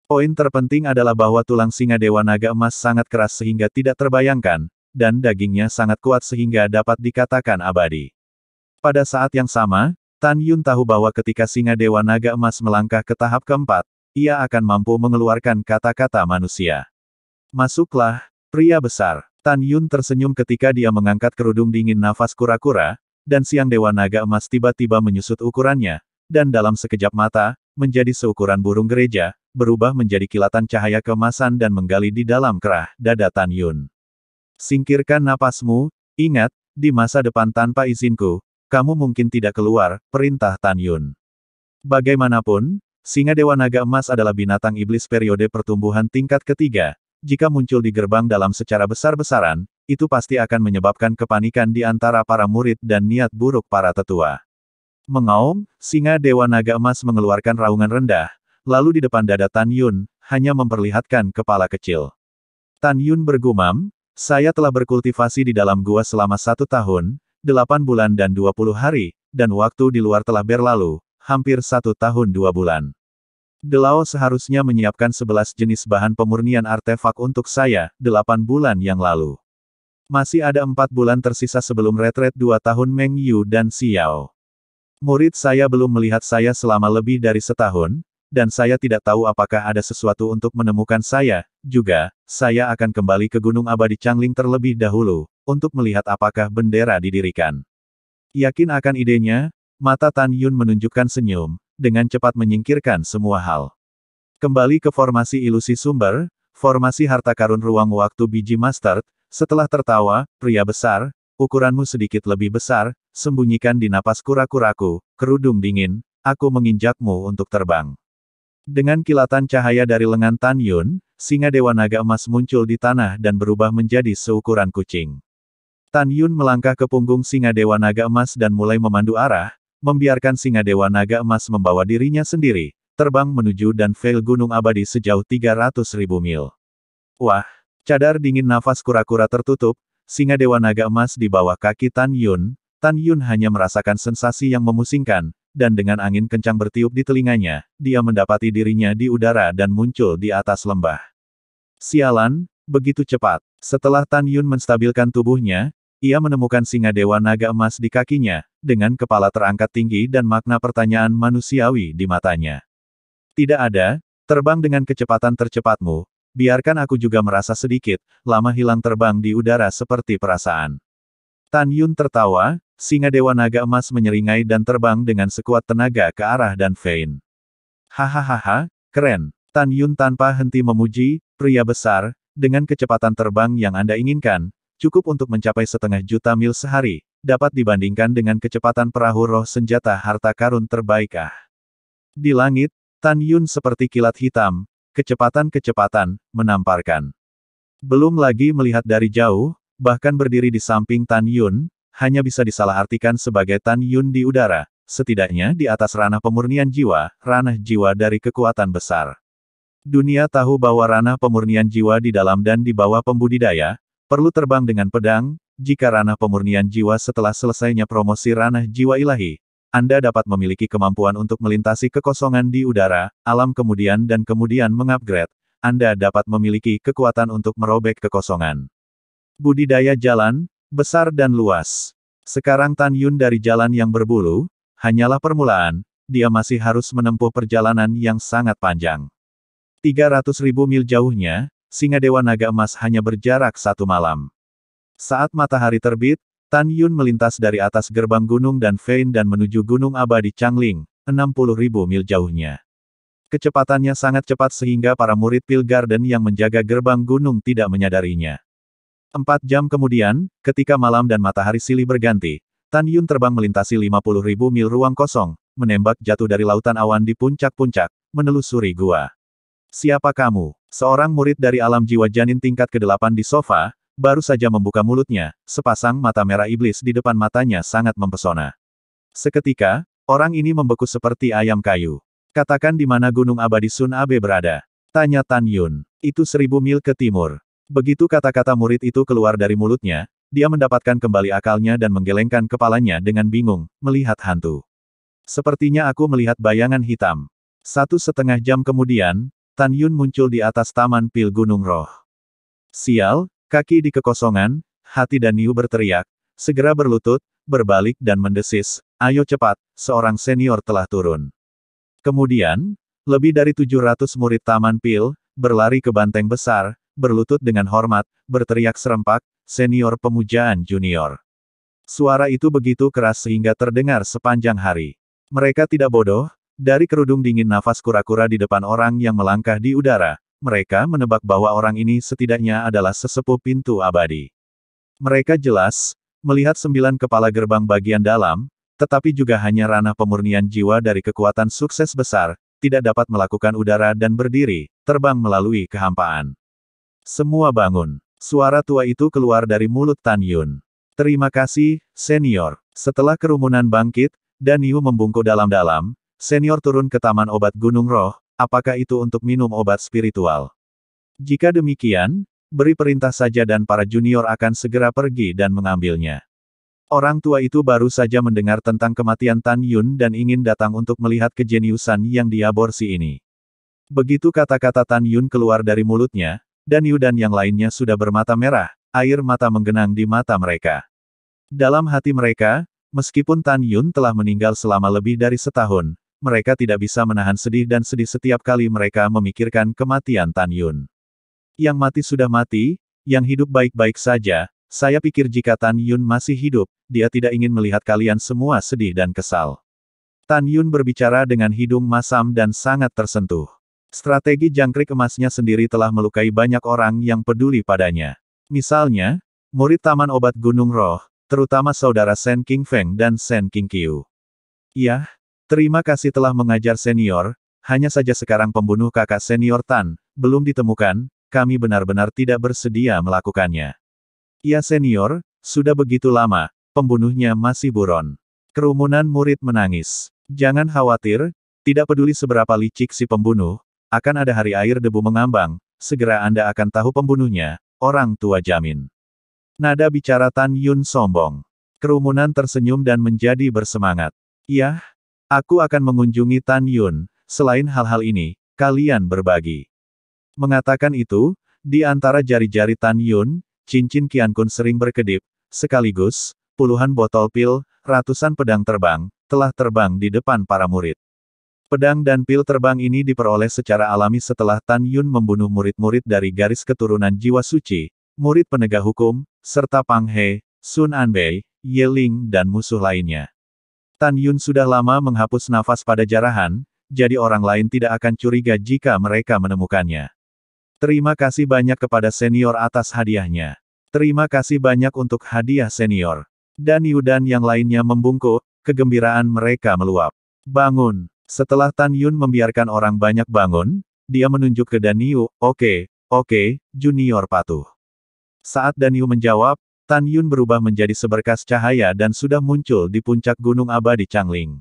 Poin terpenting adalah bahwa tulang singa Dewa Naga Emas sangat keras sehingga tidak terbayangkan, dan dagingnya sangat kuat sehingga dapat dikatakan abadi. Pada saat yang sama, Tan Yun tahu bahwa ketika singa Dewa Naga Emas melangkah ke tahap keempat, ia akan mampu mengeluarkan kata-kata manusia. Masuklah, pria besar. Tan Yun tersenyum ketika dia mengangkat kerudung dingin nafas kura-kura, dan siang Dewa Naga Emas tiba-tiba menyusut ukurannya, dan dalam sekejap mata, menjadi seukuran burung gereja, berubah menjadi kilatan cahaya keemasan dan menggali di dalam kerah dada Tan Yun. Singkirkan napasmu, ingat, di masa depan tanpa izinku, kamu mungkin tidak keluar, perintah Tan Yun. Bagaimanapun, singa Dewa Naga Emas adalah binatang iblis periode pertumbuhan tingkat ketiga. Jika muncul di gerbang dalam secara besar-besaran, itu pasti akan menyebabkan kepanikan di antara para murid dan niat buruk para tetua. Mengaum, singa Dewa Naga Emas mengeluarkan raungan rendah, lalu di depan dada Tan Yun, hanya memperlihatkan kepala kecil. Tan Yun bergumam, saya telah berkultivasi di dalam gua selama 1 tahun, 8 bulan dan 20 hari, dan waktu di luar telah berlalu, hampir 1 tahun 2 bulan. Delao seharusnya menyiapkan 11 jenis bahan pemurnian artefak untuk saya, 8 bulan yang lalu. Masih ada 4 bulan tersisa sebelum retret 2 tahun Meng Yu dan Xiao. Murid saya belum melihat saya selama lebih dari setahun, dan saya tidak tahu apakah ada sesuatu untuk menemukan saya. Juga, saya akan kembali ke Gunung Abadi Changling terlebih dahulu, untuk melihat apakah bendera didirikan. Yakin akan idenya, mata Tan Yun menunjukkan senyum, dengan cepat menyingkirkan semua hal. Kembali ke formasi ilusi sumber, formasi harta karun ruang waktu biji mustard, setelah tertawa, pria besar, ukuranmu sedikit lebih besar, sembunyikan di napas kura-kuraku, kerudung dingin, aku menginjakmu untuk terbang. Dengan kilatan cahaya dari lengan Tan Yun, singa Dewa Naga Emas muncul di tanah dan berubah menjadi seukuran kucing. Tan Yun melangkah ke punggung singa Dewa Naga Emas dan mulai memandu arah, membiarkan singa Dewa Naga Emas membawa dirinya sendiri, terbang menuju dan Veil Gunung Abadi sejauh 300.000 mil. Wah, cadar dingin nafas kura-kura tertutup, singa Dewa Naga Emas di bawah kaki Tan Yun hanya merasakan sensasi yang memusingkan, dan dengan angin kencang bertiup di telinganya, dia mendapati dirinya di udara dan muncul di atas lembah. Sialan, begitu cepat. Setelah Tan Yun menstabilkan tubuhnya, ia menemukan singa Dewa Naga Emas di kakinya, dengan kepala terangkat tinggi dan makna pertanyaan manusiawi di matanya. Tidak ada, terbang dengan kecepatan tercepatmu, biarkan aku juga merasa sedikit, lama hilang terbang di udara seperti perasaan. Tan Yun tertawa, singa Dewa Naga Emas menyeringai dan terbang dengan sekuat tenaga ke arah Dan Fein. Hahaha, keren. Tan Yun tanpa henti memuji, pria besar, dengan kecepatan terbang yang Anda inginkan, cukup untuk mencapai 0,5 juta mil sehari, dapat dibandingkan dengan kecepatan perahu roh senjata harta karun terbaik ah. Di langit, Tan Yun seperti kilat hitam, kecepatan-kecepatan, menamparkan. Belum lagi melihat dari jauh, bahkan berdiri di samping Tan Yun, hanya bisa disalahartikan sebagai Tan Yun di udara, setidaknya di atas ranah pemurnian jiwa, ranah jiwa dari kekuatan besar. Dunia tahu bahwa ranah pemurnian jiwa di dalam dan di bawah pembudidaya, perlu terbang dengan pedang, jika ranah pemurnian jiwa setelah selesainya promosi ranah jiwa ilahi, Anda dapat memiliki kemampuan untuk melintasi kekosongan di udara, alam kemudian dan kemudian mengupgrade, Anda dapat memiliki kekuatan untuk merobek kekosongan. Budidaya jalan, besar dan luas. Sekarang Tan Yun dari jalan yang berbulu, hanyalah permulaan, dia masih harus menempuh perjalanan yang sangat panjang. 300.000 mil jauhnya, singa Dewa Naga Emas hanya berjarak 1 malam. Saat matahari terbit, Tan Yun melintas dari atas gerbang gunung Dan Fein dan menuju Gunung Abadi Changling, 60.000 mil jauhnya. Kecepatannya sangat cepat sehingga para murid Pil Garden yang menjaga gerbang gunung tidak menyadarinya. 4 jam kemudian, ketika malam dan matahari silih berganti, Tan Yun terbang melintasi 50.000 mil ruang kosong, menembak jatuh dari lautan awan di puncak-puncak, menelusuri gua. Siapa kamu? Seorang murid dari alam jiwa janin tingkat ke-8 di sofa, baru saja membuka mulutnya, sepasang mata merah iblis di depan matanya sangat mempesona. Seketika, orang ini membeku seperti ayam kayu. Katakan di mana gunung abadi Sun Abe berada? Tanya Tan Yun. Itu 1000 mil ke timur. Begitu kata-kata murid itu keluar dari mulutnya, dia mendapatkan kembali akalnya dan menggelengkan kepalanya dengan bingung, melihat hantu. Sepertinya aku melihat bayangan hitam. 1,5 jam kemudian, Tan Yun muncul di atas taman pil Gunung Roh. Sial, kaki di kekosongan, hati dan Niu berteriak, segera berlutut, berbalik dan mendesis, ayo cepat, seorang senior telah turun. Kemudian, lebih dari 700 murid Taman Pil, berlari ke banteng besar, berlutut dengan hormat, berteriak serempak, senior pemujaan junior. Suara itu begitu keras sehingga terdengar sepanjang hari. Mereka tidak bodoh, dari kerudung dingin nafas kura-kura di depan orang yang melangkah di udara, mereka menebak bahwa orang ini setidaknya adalah sesepuh pintu abadi. Mereka jelas, melihat 9 kepala gerbang bagian dalam, tetapi juga hanya ranah pemurnian jiwa dari kekuatan sukses besar, tidak dapat melakukan udara dan berdiri, terbang melalui kehampaan. Semua bangun. Suara tua itu keluar dari mulut Tan Yun. Terima kasih, senior. Setelah kerumunan bangkit, dan Yu membungkuk dalam-dalam, senior turun ke Taman Obat Gunung Roh, apakah itu untuk minum obat spiritual? Jika demikian, beri perintah saja dan para junior akan segera pergi dan mengambilnya. Orang tua itu baru saja mendengar tentang kematian Tan Yun dan ingin datang untuk melihat kejeniusan yang diaborsi ini. Begitu kata-kata Tan Yun keluar dari mulutnya, dan Yu dan yang lainnya sudah bermata merah, air mata menggenang di mata mereka. Dalam hati mereka, meskipun Tan Yun telah meninggal selama lebih dari setahun, mereka tidak bisa menahan sedih dan sedih setiap kali mereka memikirkan kematian Tan Yun. Yang mati sudah mati, yang hidup baik-baik saja. Saya pikir jika Tan Yun masih hidup, dia tidak ingin melihat kalian semua sedih dan kesal. Tan Yun berbicara dengan hidung masam dan sangat tersentuh. Strategi jangkrik emasnya sendiri telah melukai banyak orang yang peduli padanya. Misalnya, murid Taman Obat Gunung Roh, terutama saudara Sen King Feng dan Sen King Qiu. Ya, terima kasih telah mengajar senior, hanya saja sekarang pembunuh kakak senior Tan, belum ditemukan, kami benar-benar tidak bersedia melakukannya. Ya senior, sudah begitu lama, pembunuhnya masih buron. Kerumunan murid menangis. Jangan khawatir, tidak peduli seberapa licik si pembunuh, akan ada hari air debu mengambang, segera Anda akan tahu pembunuhnya, orang tua jamin. Nada bicara Tan Yun sombong. Kerumunan tersenyum dan menjadi bersemangat. Iya, aku akan mengunjungi Tan Yun, selain hal-hal ini, kalian berbagi. Mengatakan itu, di antara jari-jari Tan Yun, cincin Qiankun sering berkedip, sekaligus, puluhan botol pil, ratusan pedang terbang, telah terbang di depan para murid. Pedang dan pil terbang ini diperoleh secara alami setelah Tan Yun membunuh murid-murid dari garis keturunan jiwa suci, murid penegak hukum, serta Pang He, Sun Anbei, Ye Ling dan musuh lainnya. Tan Yun sudah lama menghapus nafas pada jarahan, jadi orang lain tidak akan curiga jika mereka menemukannya. Terima kasih banyak kepada senior atas hadiahnya. Terima kasih banyak untuk hadiah senior. Dan Yu dan yang lainnya membungkuk, kegembiraan mereka meluap. Bangun. Setelah Tan Yun membiarkan orang banyak bangun, dia menunjuk ke Dan Yu, oke, junior patuh. Saat Dan Yu menjawab, Tan Yun berubah menjadi seberkas cahaya dan sudah muncul di puncak Gunung Abadi Changling.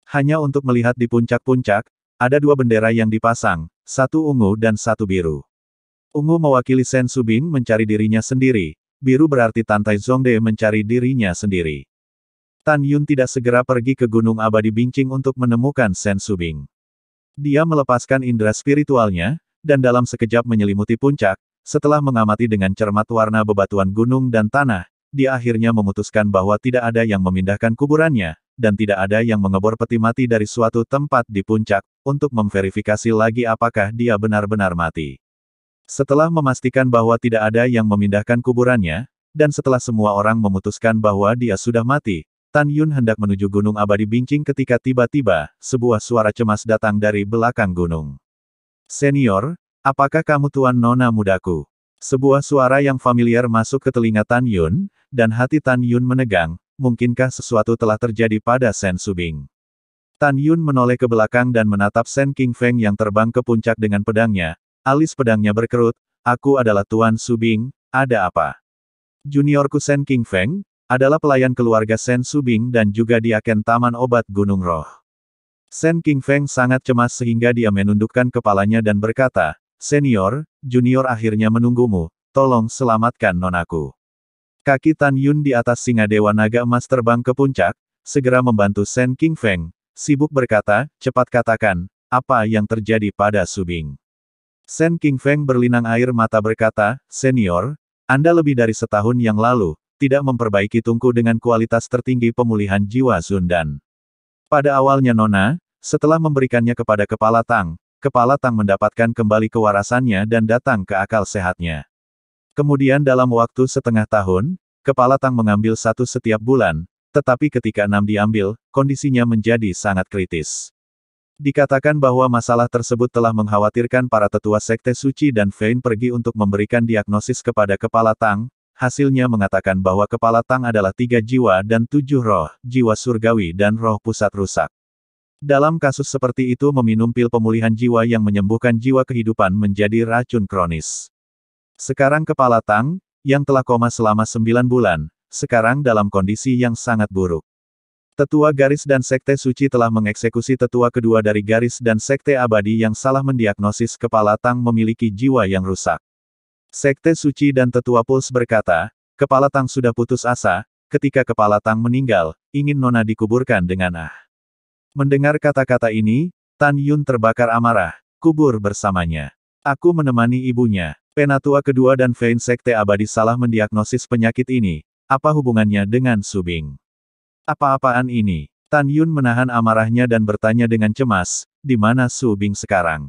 Hanya untuk melihat di puncak-puncak, ada 2 bendera yang dipasang, satu ungu dan satu biru. Ungu mewakili Sen Subing mencari dirinya sendiri, biru berarti Tantai Zongde mencari dirinya sendiri. Tan Yun tidak segera pergi ke Gunung Abadi Bincing untuk menemukan Sen Subing. Dia melepaskan indera spiritualnya, dan dalam sekejap menyelimuti puncak, setelah mengamati dengan cermat warna bebatuan gunung dan tanah, dia akhirnya memutuskan bahwa tidak ada yang memindahkan kuburannya, dan tidak ada yang mengebor peti mati dari suatu tempat di puncak, untuk memverifikasi lagi apakah dia benar-benar mati. Setelah memastikan bahwa tidak ada yang memindahkan kuburannya, dan setelah semua orang memutuskan bahwa dia sudah mati, Tan Yun hendak menuju Gunung Abadi Bincing ketika tiba-tiba, sebuah suara cemas datang dari belakang gunung. Senior, apakah kamu Tuan Nona mudaku? Sebuah suara yang familiar masuk ke telinga Tan Yun, dan hati Tan Yun menegang, mungkinkah sesuatu telah terjadi pada Sen Subing? Tan Yun menoleh ke belakang dan menatap Sen King Feng yang terbang ke puncak dengan pedangnya. Alis pedangnya berkerut, aku adalah Tuan Subing, ada apa? Juniorku Sen Qingfeng, adalah pelayan keluarga Sen Subing dan juga di agen Taman Obat Gunung Roh. Sen Qingfeng sangat cemas sehingga dia menundukkan kepalanya dan berkata, Senior, Junior akhirnya menunggumu, tolong selamatkan nonaku. Kaki Tan Yun di atas singa Dewa Naga Emas terbang ke puncak, segera membantu Sen Qingfeng, sibuk berkata, cepat katakan, apa yang terjadi pada Subing. Sen Qingfeng berlinang air mata berkata, Senior, Anda lebih dari setahun yang lalu, tidak memperbaiki tungku dengan kualitas tertinggi pemulihan jiwa Zundan. Pada awalnya Nona, setelah memberikannya kepada Kepala Tang mendapatkan kembali kewarasannya dan datang ke akal sehatnya. Kemudian dalam waktu setengah tahun, Kepala Tang mengambil satu setiap bulan, tetapi ketika 6 diambil, kondisinya menjadi sangat kritis. Dikatakan bahwa masalah tersebut telah mengkhawatirkan para tetua Sekte Suci dan Fein pergi untuk memberikan diagnosis kepada Kepala Tang. Hasilnya mengatakan bahwa Kepala Tang adalah 3 jiwa dan 7 roh, jiwa surgawi dan roh pusat rusak. Dalam kasus seperti itu meminum pil pemulihan jiwa yang menyembuhkan jiwa kehidupan menjadi racun kronis. Sekarang Kepala Tang, yang telah koma selama 9 bulan, sekarang dalam kondisi yang sangat buruk. Tetua Garis dan Sekte Suci telah mengeksekusi tetua kedua dari Garis dan Sekte Abadi yang salah mendiagnosis Kepala Tang memiliki jiwa yang rusak. Sekte Suci dan Tetua Puls berkata, Kepala Tang sudah putus asa, ketika Kepala Tang meninggal, ingin Nona dikuburkan dengan Mendengar kata-kata ini, Tan Yun terbakar amarah, kubur bersamanya. Aku menemani ibunya. Penatua kedua dan Fein Sekte Abadi salah mendiagnosis penyakit ini. Apa hubungannya dengan Subing? Apa-apaan ini? Tan Yun menahan amarahnya dan bertanya dengan cemas, di mana Subing sekarang?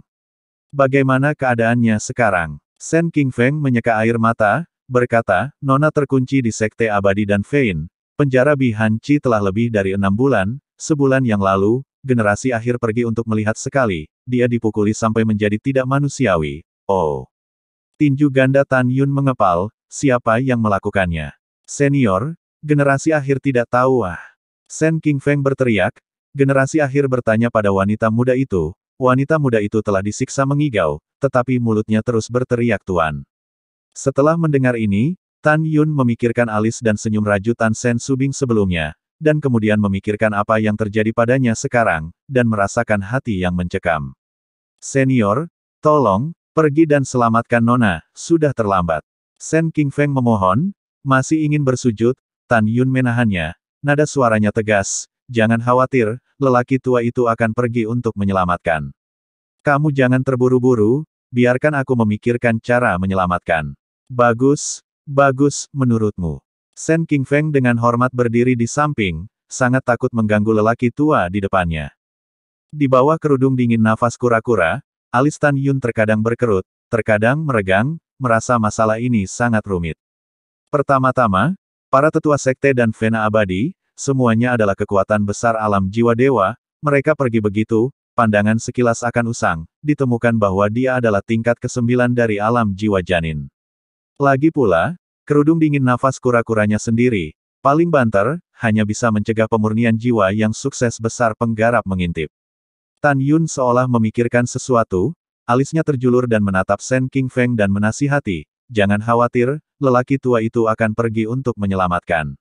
Bagaimana keadaannya sekarang? Sen Qingfeng menyeka air mata, berkata, Nona terkunci di Sekte Abadi dan Fein. Penjara Bi Hanci telah lebih dari 6 bulan, sebulan yang lalu, generasi akhir pergi untuk melihat sekali, dia dipukuli sampai menjadi tidak manusiawi. Oh. Tinju ganda Tan Yun mengepal, siapa yang melakukannya? Senior, generasi akhir tidak tahu Sen Qingfeng berteriak, generasi akhir bertanya pada wanita muda itu. Wanita muda itu telah disiksa mengigau, tetapi mulutnya terus berteriak Tuan. Setelah mendengar ini, Tan Yun memikirkan alis dan senyum rajutan Sen Subing sebelumnya, dan kemudian memikirkan apa yang terjadi padanya sekarang, dan merasakan hati yang mencekam. Senior, tolong, pergi dan selamatkan Nona, sudah terlambat. Sen Qingfeng memohon, masih ingin bersujud, Tan Yun menahannya, nada suaranya tegas, jangan khawatir, lelaki tua itu akan pergi untuk menyelamatkan. Kamu jangan terburu-buru, biarkan aku memikirkan cara menyelamatkan. Bagus, bagus, menurutmu. Sen Qingfeng dengan hormat berdiri di samping, sangat takut mengganggu lelaki tua di depannya. Di bawah kerudung dingin nafas kura-kura, alis Tan Yun terkadang berkerut, terkadang meregang, merasa masalah ini sangat rumit. Pertama-tama, para tetua sekte dan Vena Abadi, semuanya adalah kekuatan besar alam jiwa dewa, mereka pergi begitu, pandangan sekilas akan usang, ditemukan bahwa dia adalah tingkat ke-9 dari alam jiwa janin. Lagi pula, kerudung dingin nafas kura-kuranya sendiri, paling banter, hanya bisa mencegah pemurnian jiwa yang sukses besar penggarap mengintip. Tan Yun seolah memikirkan sesuatu, alisnya terjulur dan menatap Sen Qingfeng dan menasihati, jangan khawatir, lelaki tua itu akan pergi untuk menyelamatkan.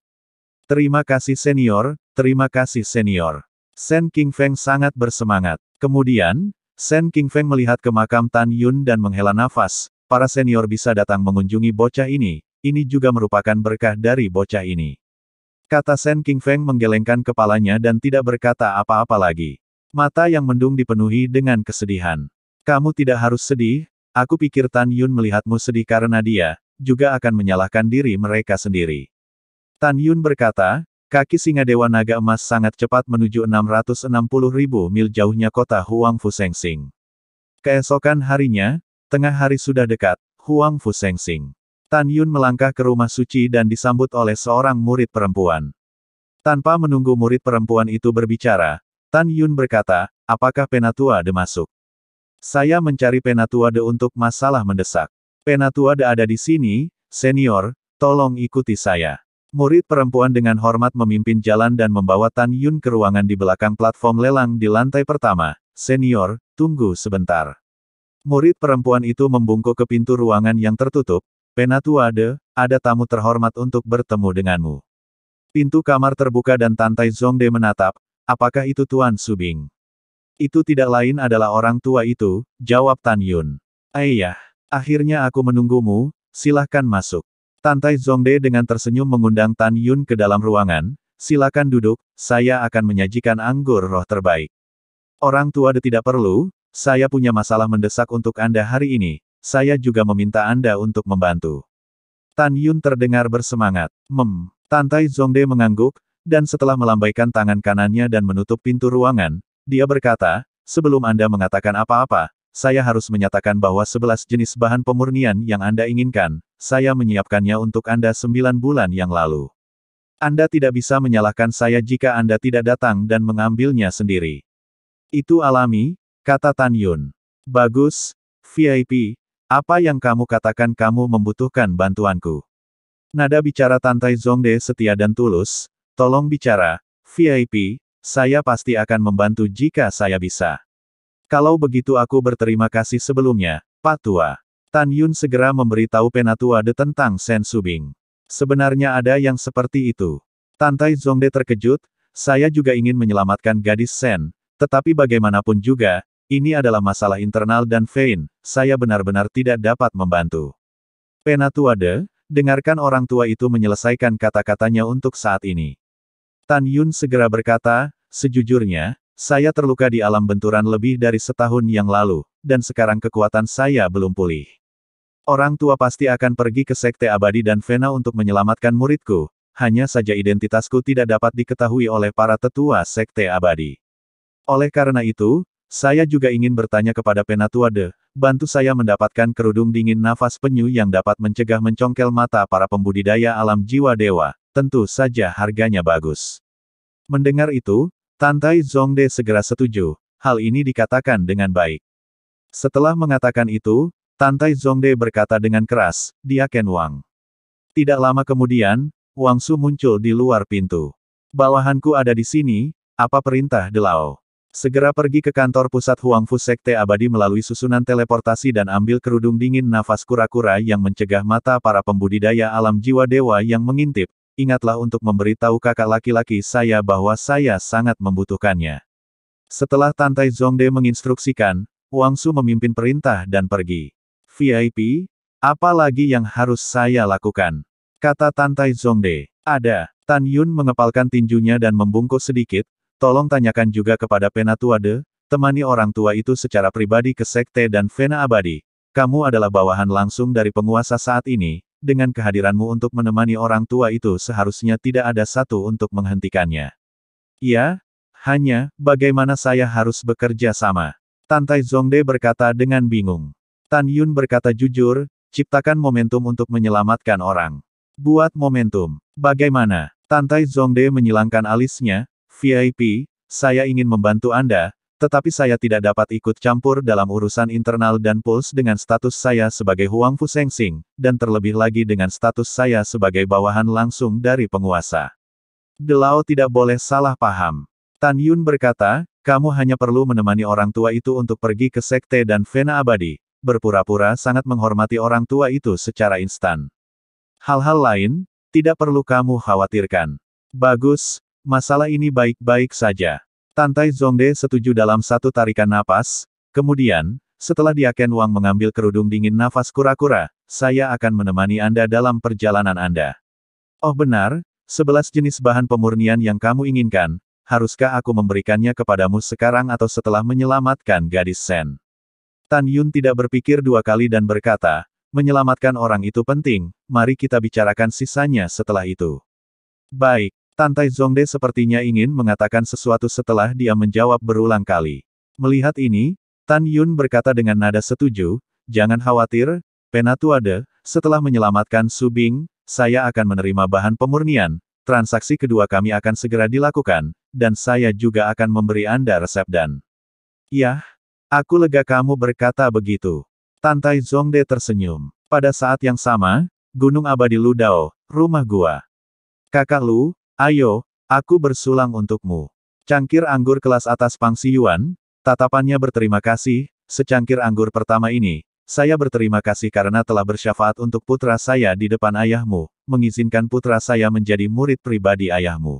Terima kasih senior, terima kasih senior. Sen Qingfeng sangat bersemangat. Kemudian, Sen Qingfeng melihat ke makam Tan Yun dan menghela nafas, para senior bisa datang mengunjungi bocah ini juga merupakan berkah dari bocah ini. Kata Sen Qingfeng menggelengkan kepalanya dan tidak berkata apa-apa lagi. Mata yang mendung dipenuhi dengan kesedihan. Kamu tidak harus sedih, aku pikir Tan Yun melihatmu sedih karena dia juga akan menyalahkan diri mereka sendiri. Tan Yun berkata, kaki singa Dewa Naga Emas sangat cepat menuju 660.000 mil jauhnya kota Huang Fusengsing. Keesokan harinya, tengah hari sudah dekat, Huang Fusengsing. Tan Yun melangkah ke rumah suci dan disambut oleh seorang murid perempuan. Tanpa menunggu murid perempuan itu berbicara, Tan Yun berkata, apakah Penatua De masuk? Saya mencari Penatua De untuk masalah mendesak. Penatua De ada di sini, senior, tolong ikuti saya. Murid perempuan dengan hormat memimpin jalan dan membawa Tan Yun ke ruangan di belakang platform lelang di lantai pertama. Senior, tunggu sebentar. Murid perempuan itu membungkuk ke pintu ruangan yang tertutup. Penatua De, ada tamu terhormat untuk bertemu denganmu. Pintu kamar terbuka dan Tantai Zongde menatap, apakah itu Tuan Subing? Itu tidak lain adalah orang tua itu, jawab Tan Yun. Ayah, akhirnya aku menunggumu, silahkan masuk. Tantai Zongde dengan tersenyum mengundang Tan Yun ke dalam ruangan, silakan duduk, saya akan menyajikan anggur roh terbaik. Orang tua tidak perlu, saya punya masalah mendesak untuk Anda hari ini, saya juga meminta Anda untuk membantu. Tan Yun terdengar bersemangat. Tantai Zongde mengangguk, dan setelah melambaikan tangan kanannya dan menutup pintu ruangan, dia berkata, sebelum Anda mengatakan apa-apa, saya harus menyatakan bahwa 11 jenis bahan pemurnian yang Anda inginkan, saya menyiapkannya untuk Anda 9 bulan yang lalu. Anda tidak bisa menyalahkan saya jika Anda tidak datang dan mengambilnya sendiri. Itu alami, kata Tan Yun. Bagus, VIP, apa yang kamu katakan kamu membutuhkan bantuanku? Nada bicara Tantai Zongde setia dan tulus, tolong bicara, VIP, saya pasti akan membantu jika saya bisa. Kalau begitu aku berterima kasih sebelumnya, Pak Tua. Tan Yun segera memberitahu Penatua De tentang Sen Subing. Sebenarnya ada yang seperti itu. Tantai Zongde terkejut, saya juga ingin menyelamatkan gadis Sen. Tetapi bagaimanapun juga, ini adalah masalah internal dan Fein, saya benar-benar tidak dapat membantu. Penatua De, dengarkan orang tua itu menyelesaikan kata-katanya untuk saat ini. Tan Yun segera berkata, sejujurnya, saya terluka di alam benturan lebih dari setahun yang lalu, dan sekarang kekuatan saya belum pulih. Orang tua pasti akan pergi ke Sekte Abadi dan Vena untuk menyelamatkan muridku, hanya saja identitasku tidak dapat diketahui oleh para tetua Sekte Abadi. Oleh karena itu, saya juga ingin bertanya kepada Penatua De, bantu saya mendapatkan kerudung dingin nafas penyu yang dapat mencegah mencongkel mata para pembudidaya alam jiwa dewa, tentu saja harganya bagus. Mendengar itu, Tantai Zongde segera setuju, hal ini dikatakan dengan baik. Setelah mengatakan itu, Tantai Zongde berkata dengan keras, dia Ken Wang. Tidak lama kemudian, Wang Su muncul di luar pintu. Bawahanku ada di sini, apa perintah De Lao? Segera pergi ke kantor pusat Huangfu Sekte Abadi melalui susunan teleportasi dan ambil kerudung dingin nafas kura-kura yang mencegah mata para pembudidaya alam jiwa dewa yang mengintip. Ingatlah untuk memberitahu kakak laki-laki saya bahwa saya sangat membutuhkannya. Setelah Tantai Zongde menginstruksikan, Wang Su memimpin perintah dan pergi. VIP, apa lagi yang harus saya lakukan? Kata Tantai Zongde. Ada. Tan Yun mengepalkan tinjunya dan membungkuk sedikit. Tolong tanyakan juga kepada Penatua De, temani orang tua itu secara pribadi ke Sekte dan Vena Abadi. Kamu adalah bawahan langsung dari penguasa saat ini, dengan kehadiranmu untuk menemani orang tua itu seharusnya tidak ada satu untuk menghentikannya. Ya, hanya, bagaimana saya harus bekerja sama? Tantai Zongde berkata dengan bingung. Tan Yun berkata jujur, ciptakan momentum untuk menyelamatkan orang. Buat momentum. Bagaimana? Tantai Zongde menyilangkan alisnya. VIP, saya ingin membantu Anda, tetapi saya tidak dapat ikut campur dalam urusan internal dan Puls dengan status saya sebagai Huangfu Sengsing, dan terlebih lagi dengan status saya sebagai bawahan langsung dari penguasa. De Lao tidak boleh salah paham. Tan Yun berkata, kamu hanya perlu menemani orang tua itu untuk pergi ke Sekte dan Vena Abadi, berpura-pura sangat menghormati orang tua itu secara instan. Hal-hal lain, tidak perlu kamu khawatirkan. Bagus. Masalah ini baik-baik saja. Tantai Zongde setuju dalam satu tarikan napas, kemudian, setelah dia Ken Wang mengambil kerudung dingin nafas kura-kura, saya akan menemani Anda dalam perjalanan Anda. Oh benar, 11 jenis bahan pemurnian yang kamu inginkan, haruskah aku memberikannya kepadamu sekarang atau setelah menyelamatkan gadis Sen? Tan Yun tidak berpikir dua kali dan berkata, menyelamatkan orang itu penting, mari kita bicarakan sisanya setelah itu. Baik. Tantai Zongde sepertinya ingin mengatakan sesuatu setelah dia menjawab berulang kali. Melihat ini, Tan Yun berkata dengan nada setuju, jangan khawatir, Penatua De, setelah menyelamatkan Subing, saya akan menerima bahan pemurnian, transaksi kedua kami akan segera dilakukan, dan saya juga akan memberi Anda resep dan... Yah, aku lega kamu berkata begitu. Tantai Zongde tersenyum. Pada saat yang sama, Gunung Abadi Ludao, rumah gua. Kakak Lu, ayo, aku bersulang untukmu. Cangkir anggur kelas atas Pangsi Yuan, tatapannya berterima kasih, secangkir anggur pertama ini, saya berterima kasih karena telah bersyafaat untuk putra saya di depan ayahmu, mengizinkan putra saya menjadi murid pribadi ayahmu.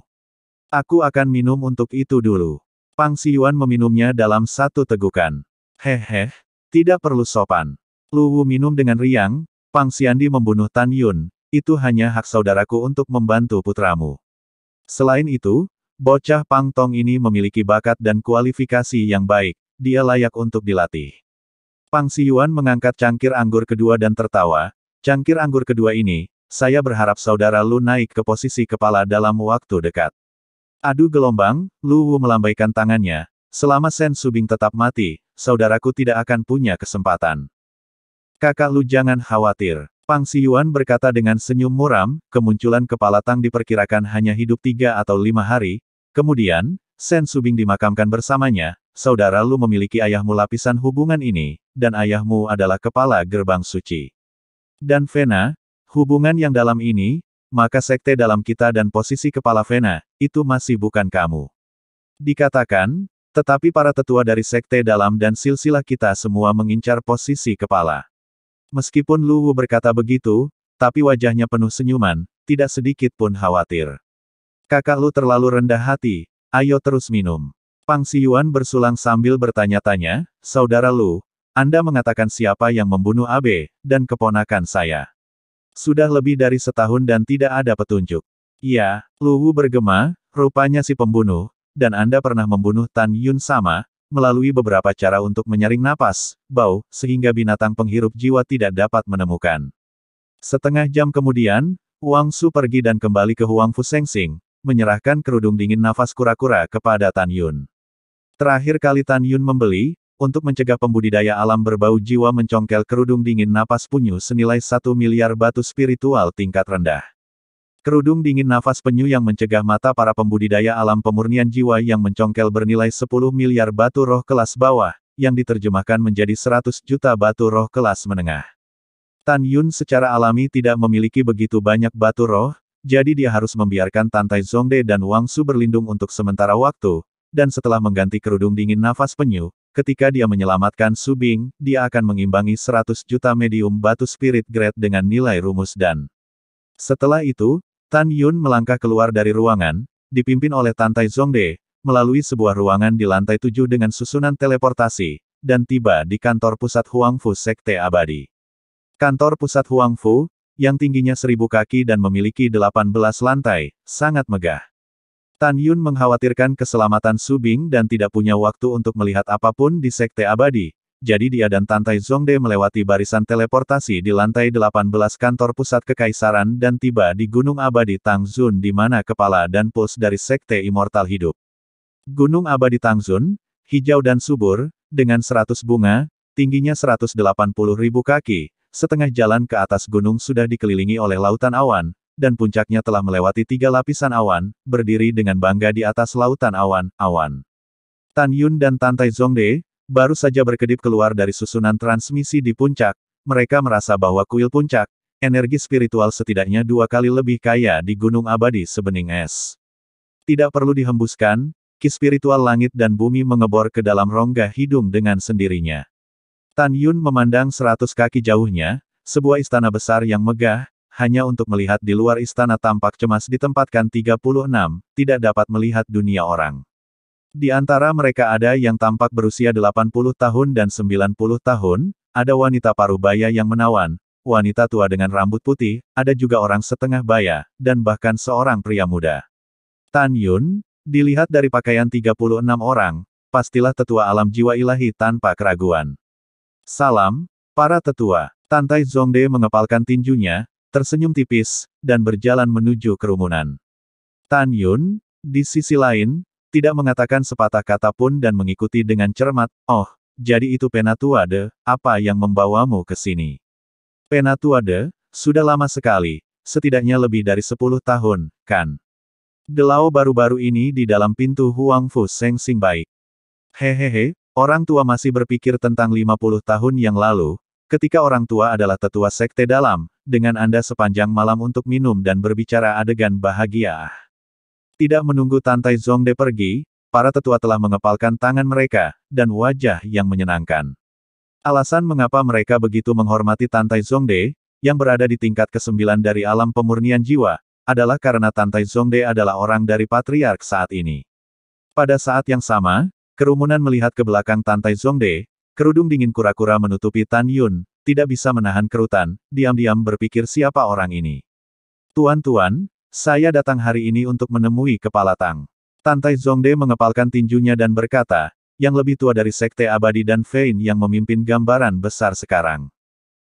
Aku akan minum untuk itu dulu. Pang Xiyuan meminumnya dalam satu tegukan. Hehe, tidak perlu sopan. Lu Wu minum dengan riang, Pang Xiandi membunuh Tan Yun, itu hanya hak saudaraku untuk membantu putramu. Selain itu, bocah Pang Tong ini memiliki bakat dan kualifikasi yang baik, dia layak untuk dilatih. Pang Xiyuan mengangkat cangkir anggur kedua dan tertawa, cangkir anggur kedua ini, saya berharap saudara Lu naik ke posisi kepala dalam waktu dekat. Adu gelombang, Lu Wu melambaikan tangannya, selama Sen Subing tetap mati, saudaraku tidak akan punya kesempatan. Kakak Lu jangan khawatir. Pang Xiyuan berkata dengan senyum muram, kemunculan kepala Tang diperkirakan hanya hidup 3 atau 5 hari, kemudian, Sen Subing dimakamkan bersamanya, saudara Lu memiliki ayahmu lapisan hubungan ini, dan ayahmu adalah kepala gerbang suci. Dan Vena, hubungan yang dalam ini, maka sekte dalam kita dan posisi kepala Vena, itu masih bukan kamu. Dikatakan, tetapi para tetua dari sekte dalam dan silsilah kita semua mengincar posisi kepala. Meskipun Lu Wu berkata begitu, tapi wajahnya penuh senyuman, tidak sedikit pun khawatir. Kakak Lu terlalu rendah hati, ayo terus minum. Pang Xiyuan bersulang sambil bertanya-tanya, saudara Lu, Anda mengatakan siapa yang membunuh Abe, dan keponakan saya. Sudah lebih dari setahun dan tidak ada petunjuk. Ya, Lu Wu bergema, rupanya si pembunuh, dan Anda pernah membunuh Tan Yun sama, melalui beberapa cara untuk menyaring napas, bau, sehingga binatang penghirup jiwa tidak dapat menemukan. Setengah jam kemudian, Wang Su pergi dan kembali ke Huang Fu Sengsing, menyerahkan kerudung dingin nafas kura-kura kepada Tan Yun. Terakhir kali Tan Yun membeli, untuk mencegah pembudidaya alam berbau jiwa mencongkel kerudung dingin napas penyu senilai 1 miliar batu spiritual tingkat rendah. Kerudung dingin nafas penyu yang mencegah mata para pembudidaya alam pemurnian jiwa yang mencongkel bernilai 10 miliar batu roh kelas bawah, yang diterjemahkan menjadi 100 juta batu roh kelas menengah. Tan Yun secara alami tidak memiliki begitu banyak batu roh, jadi dia harus membiarkan Tantai Zongde dan Wang Su berlindung untuk sementara waktu, dan setelah mengganti kerudung dingin nafas penyu, ketika dia menyelamatkan Su Bing, dia akan mengimbangi 100 juta medium batu spirit grade dengan nilai rumus dan. Setelah itu, Tan Yun melangkah keluar dari ruangan, dipimpin oleh Tantai Zongde, melalui sebuah ruangan di lantai 7 dengan susunan teleportasi, dan tiba di kantor pusat Huang Fu Sekte Abadi. Kantor pusat Huang Fu, yang tingginya 1000 kaki dan memiliki 18 lantai, sangat megah. Tan Yun mengkhawatirkan keselamatan Su Bing dan tidak punya waktu untuk melihat apapun di Sekte Abadi, jadi dia dan Tantai Zongde melewati barisan teleportasi di lantai 18 kantor pusat kekaisaran dan tiba di Gunung Abadi Tangzun di mana kepala dan puls dari Sekte Immortal hidup. Gunung Abadi Tangzun, hijau dan subur, dengan 100 bunga, tingginya 180.000 kaki, setengah jalan ke atas gunung sudah dikelilingi oleh lautan awan, dan puncaknya telah melewati 3 lapisan awan, berdiri dengan bangga di atas lautan awan. Tan Yun dan Tantai Zongde, baru saja berkedip keluar dari susunan transmisi di puncak, mereka merasa bahwa kuil puncak, energi spiritual setidaknya 2 kali lebih kaya di Gunung Abadi sebening es. Tidak perlu dihembuskan, ki spiritual langit dan bumi mengebor ke dalam rongga hidung dengan sendirinya. Tan Yun memandang 100 kaki jauhnya, sebuah istana besar yang megah, hanya untuk melihat di luar istana tampak cemas ditempatkan 36, tidak dapat melihat dunia orang. Di antara mereka ada yang tampak berusia 80 tahun dan 90 tahun, ada wanita paruh baya yang menawan, wanita tua dengan rambut putih, ada juga orang setengah baya, dan bahkan seorang pria muda. Tan Yun, dilihat dari pakaian 36 orang, pastilah tetua alam jiwa ilahi tanpa keraguan. Salam, para tetua. Tantai Zongde mengepalkan tinjunya, tersenyum tipis, dan berjalan menuju kerumunan. Tan Yun, di sisi lain, tidak mengatakan sepatah kata pun dan mengikuti dengan cermat, oh, jadi itu Penatua De, apa yang membawamu ke sini? Penatua De, sudah lama sekali, setidaknya lebih dari 10 tahun, kan? Delau baru-baru ini di dalam pintu Huang Fu Sengsing baik. Hehehe, orang tua masih berpikir tentang 50 tahun yang lalu, ketika orang tua adalah tetua sekte dalam, dengan Anda sepanjang malam untuk minum dan berbicara adegan bahagia. Tidak menunggu Tantai Zongde pergi, para tetua telah mengepalkan tangan mereka, dan wajah yang menyenangkan. Alasan mengapa mereka begitu menghormati Tantai Zongde, yang berada di tingkat ke-9 dari alam pemurnian jiwa, adalah karena Tantai Zongde adalah orang dari patriark saat ini. Pada saat yang sama, kerumunan melihat ke belakang Tantai Zongde, kerudung dingin kura-kura menutupi Tan Yun, tidak bisa menahan kerutan, diam-diam berpikir siapa orang ini. Tuan-tuan, saya datang hari ini untuk menemui Kepala Tang. Tantai Zongde mengepalkan tinjunya dan berkata, yang lebih tua dari Sekte Abadi dan Fein yang memimpin gambaran besar sekarang.